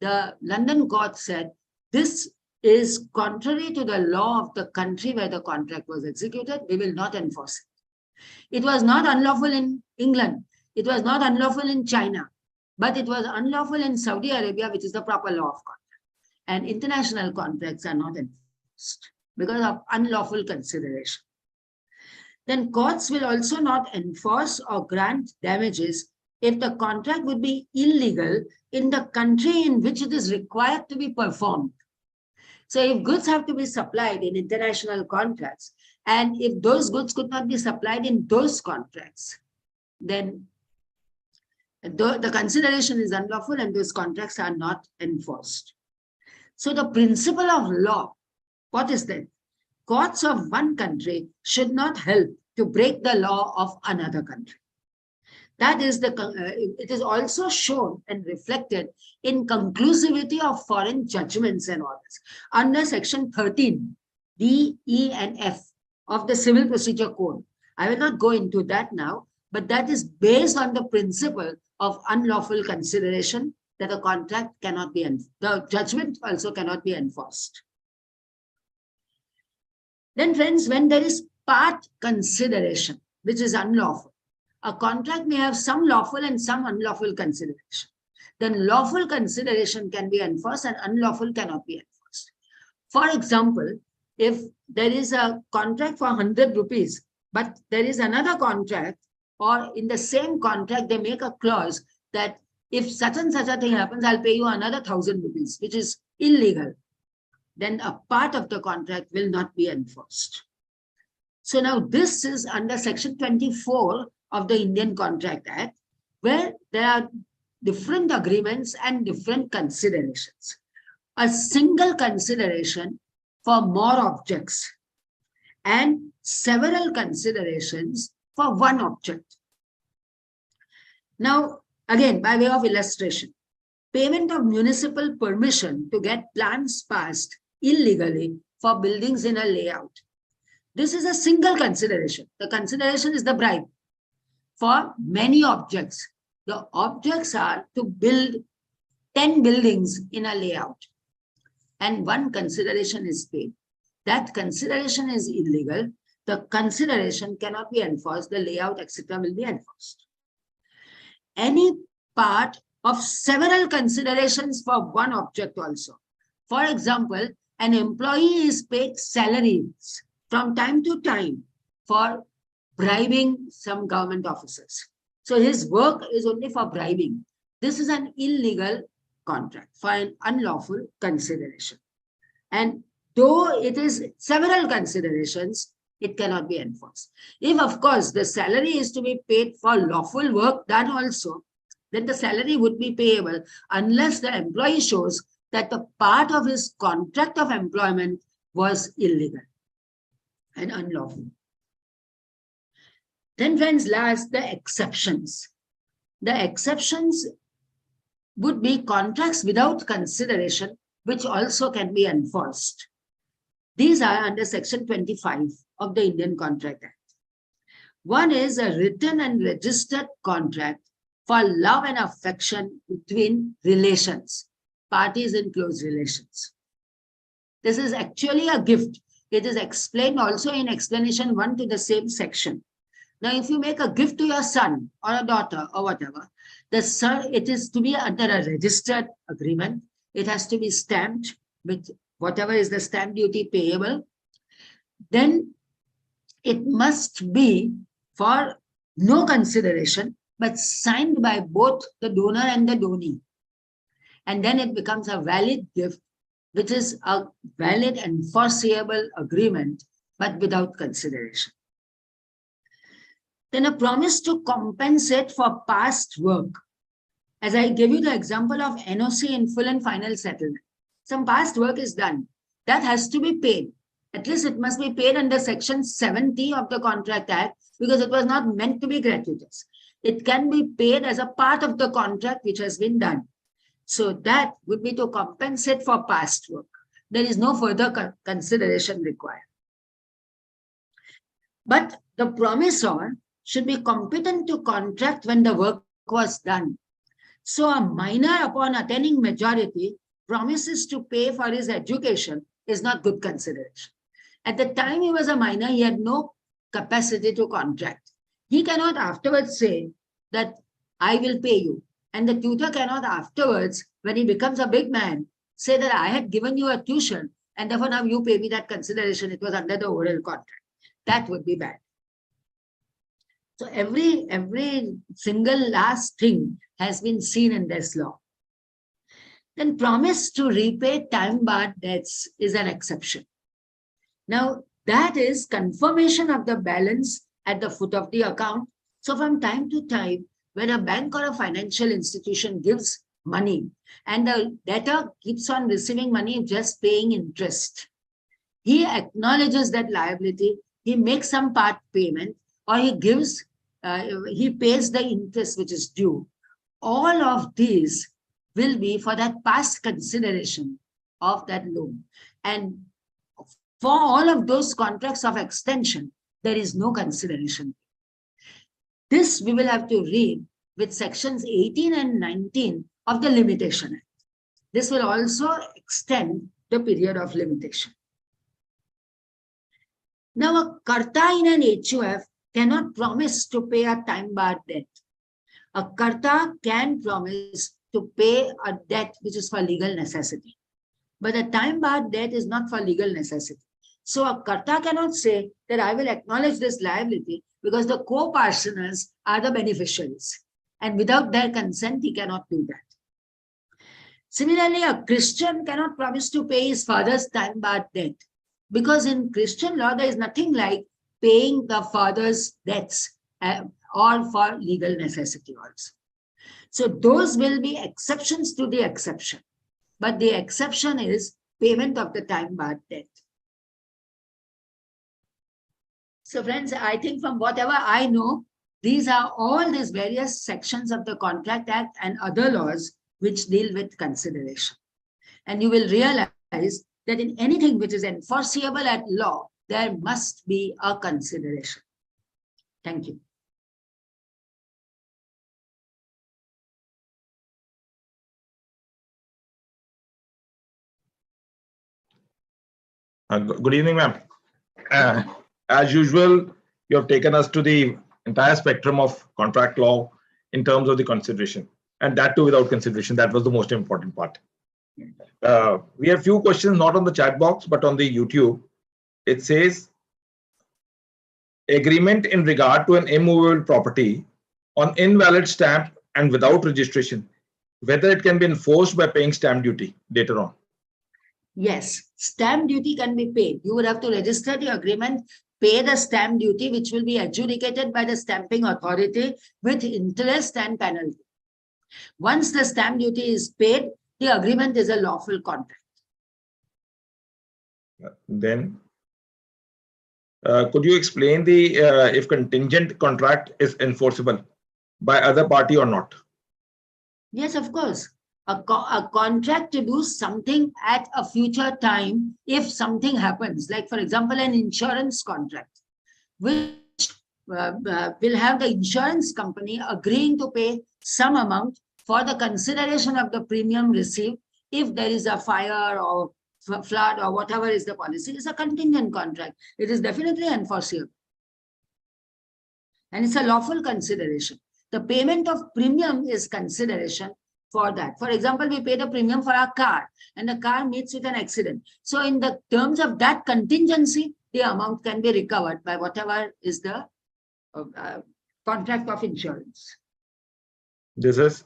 the London court said, this is contrary to the law of the country where the contract was executed, we will not enforce it. It was not unlawful in England, it was not unlawful in China, but it was unlawful in Saudi Arabia, which is the proper law of contract. And international contracts are not enforced because of unlawful consideration. Then courts will also not enforce or grant damages if the contract would be illegal in the country in which it is required to be performed. So if goods have to be supplied in international contracts, and if those goods could not be supplied in those contracts, then the consideration is unlawful and those contracts are not enforced. So the principle of law, what is that? Courts of one country should not help to break the law of another country. That is it is also shown and reflected in conclusivity of foreign judgments and orders. Under section 13, D, E, and F of the Civil Procedure Code. I will not go into that now, but that is based on the principle of unlawful consideration that a contract cannot be, the judgment also cannot be enforced. Then friends, when there is part consideration, which is unlawful, a contract may have some lawful and some unlawful consideration. Then lawful consideration can be enforced and unlawful cannot be enforced. For example, if there is a contract for 100 rupees, but there is another contract, or in the same contract, they make a clause that if such and such a thing happens, I'll pay you another 1,000 rupees, which is illegal. Then a part of the contract will not be enforced. So now this is under section 24 of the Indian Contract Act, where there are different agreements and different considerations. A single consideration for more objects and several considerations for one object. Now, again, by way of illustration, payment of municipal permission to get plans passed illegally for buildings in a layout. This is a single consideration. The consideration is the bribe for many objects. The objects are to build 10 buildings in a layout, and one consideration is paid. That consideration is illegal. The consideration cannot be enforced. The layout, etc., will be enforced. Any part of several considerations for one object also. For example, an employee is paid salaries from time to time for bribing some government officers. So his work is only for bribing. This is an illegal contract for an unlawful consideration. And though it is several considerations, it cannot be enforced. If, of course, the salary is to be paid for lawful work done also, then the salary would be payable unless the employee shows that the part of his contract of employment was illegal and unlawful. Then, friends, last, the exceptions. The exceptions would be contracts without consideration, which also can be enforced. These are under section 25 of the Indian Contract Act. One is a written and registered contract for love and affection between relations, parties in close relations. This is actually a gift. It is explained also in explanation 1 to the same section. Now, if you make a gift to your son or a daughter or whatever, it is to be under a registered agreement. It has to be stamped with whatever is the stamp duty payable. Then it must be for no consideration, but signed by both the donor and the donee. And then it becomes a valid gift, which is a valid enforceable agreement, but without consideration. Then a promise to compensate for past work. As I gave you the example of NOC in full and final settlement. Some past work is done. That has to be paid. At least it must be paid under Section 70 of the Contract Act, because it was not meant to be gratuitous. It can be paid as a part of the contract which has been done. So that would be to compensate for past work. There is no further consideration required. But the promisor should be competent to contract when the work was done. So a minor, upon attaining majority, promises to pay for his education is not good consideration. At the time he was a minor, he had no capacity to contract. He cannot afterwards say that I will pay you. And the tutor cannot afterwards, when he becomes a big man, say that I had given you a tuition and therefore now you pay me that consideration. It was under the oral contract. That would be bad. So every single last thing has been seen in this law. Then promise to repay time-barred debts is an exception. Now, that is confirmation of the balance at the foot of the account. So from time to time, when a bank or a financial institution gives money and the debtor keeps on receiving money, just paying interest, he acknowledges that liability, he makes some part payment, or he pays the interest which is due. All of these will be for that past consideration of that loan. And for all of those contracts of extension, there is no consideration. This we will have to read with sections 18 and 19 of the Limitation Act. This will also extend the period of limitation. Now, a karta in an HUF cannot promise to pay a time-barred debt. A karta can promise to pay a debt which is for legal necessity. But a time-barred debt is not for legal necessity. So a karta cannot say that I will acknowledge this liability because the co-parceners are the beneficiaries. And without their consent, he cannot do that. Similarly, a Christian cannot promise to pay his father's time-barred debt, because in Christian law, there is nothing like paying the father's debts or for legal necessity also. So those will be exceptions to the exception. But the exception is payment of the time-barred debt. So friends, I think from whatever I know, these are all these various sections of the Contract Act and other laws which deal with consideration. And you will realize that in anything which is enforceable at law, there must be a consideration. Thank you. Good evening, ma'am. As usual, you have taken us to the entire spectrum of contract law in terms of the consideration, and that too without consideration. That was the most important part. We have few questions not on the chat box, but on the YouTube. It says, agreement in regard to an immovable property on invalid stamp and without registration, whether it can be enforced by paying stamp duty later on. Yes, stamp duty can be paid. You would have to register the agreement, pay the stamp duty, which will be adjudicated by the stamping authority with interest and penalty. Once the stamp duty is paid, the agreement is a lawful contract. Then, could you explain the if contingent contract is enforceable by other party or not? Yes, of course. A contract to do something at a future time if something happens, like for example, an insurance contract, which will have the insurance company agreeing to pay some amount for the consideration of the premium received if there is a fire or flood or whatever is the policy, is a contingent contract. It is definitely enforceable. And it's a lawful consideration. The payment of premium is consideration for that. For example, we paid a premium for our car and the car meets with an accident. So in the terms of that contingency, the amount can be recovered by whatever is the contract of insurance. This is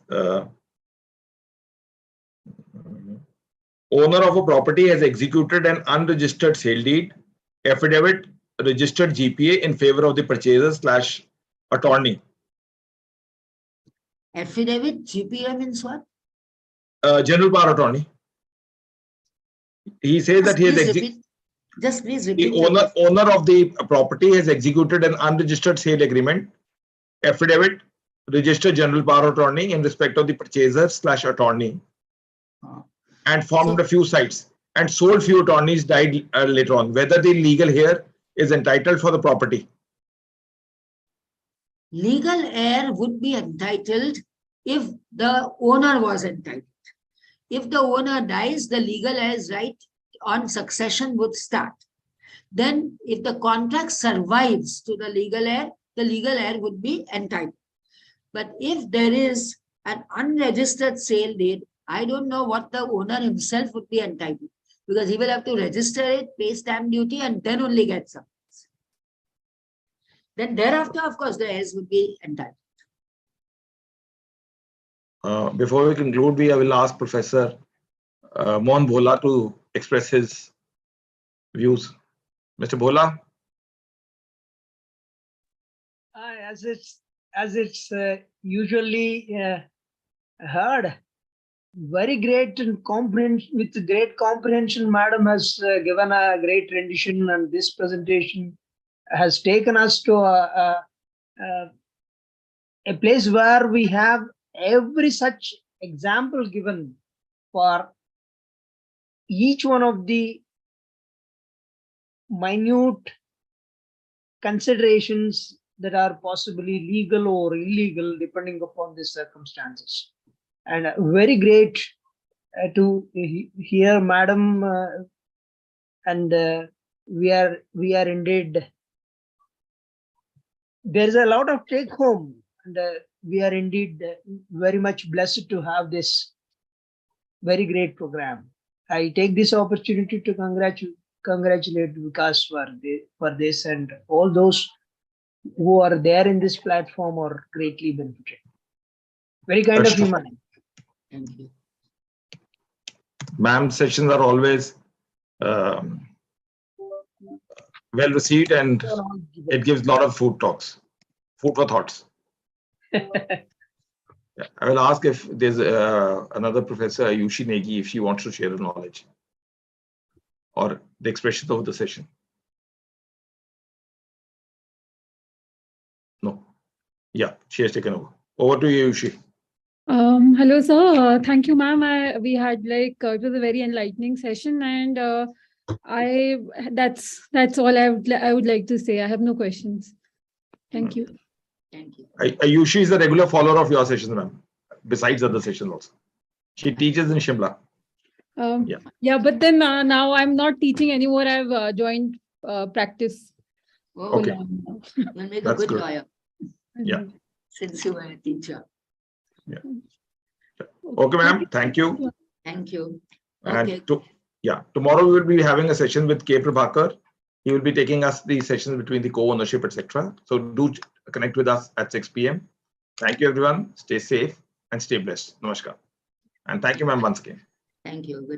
owner of a property has executed an unregistered sale deed, affidavit, registered GPA in favor of the purchaser/attorney. Affidavit, GPA means what? General power attorney. He says that he has executed. Just please repeat. The owner of the property has executed an unregistered sale agreement, affidavit, registered general power attorney in respect of the purchaser/attorney, and formed a few sites and sold few attorneys, died later on. Whether the legal heir is entitled for the property. Legal heir would be entitled if the owner was entitled. If the owner dies, the legal heir's right on succession would start. Then if the contract survives to the legal heir would be entitled. But if there is an unregistered sale deed, I don't know what the owner himself would be entitled, because he will have to register it, pay stamp duty, and then only get something. Then thereafter, of course, the heirs would be entitled. Before we conclude, I will ask Professor Mohan Bhola to express his views. Mr. Bhola? As it's usually heard, very great and with great comprehension, Madam has given a great rendition, and this presentation has taken us to a place where we have every such example given for each one of the minute considerations that are possibly legal or illegal depending upon the circumstances. And very great to hear Madam, and we are indeed, there is a lot of take home, and we are indeed very much blessed to have this very great program. I take this opportunity to congratulate Vikas for this, and all those who are there in this platform are greatly benefited. Very kind of you, ma'am. Thank you. Ma'am, sessions are always well received, and it gives a lot of food for thoughts. Yeah, I will ask if there's another Professor Ayushi Negi, if she wants to share her knowledge or the expressions of the session. No. Yeah, she has taken over. Over to you, Ayushi. Hello, sir. Thank you, ma'am. We had it was a very enlightening session, and that's all I would like to say. I have no questions. Thank you. Thank you. Ayushi is a regular follower of your sessions, ma'am. Besides other sessions also, she teaches in Shimla. Yeah, but then now I'm not teaching anymore. I've joined practice. Oh, Okay. You'll make a That's good good. lawyer. Yeah. Since you were a teacher. Yeah. Okay, ma'am. Thank you. Thank you. And Okay. tomorrow we will be having a session with K. Prabhakar. He will be taking us the sessions between the co-ownership, etc. So do connect with us at 6 p.m. Thank you, everyone. Stay safe and stay blessed. Namaskar. And thank you, ma'am, once again. Thank you. Good.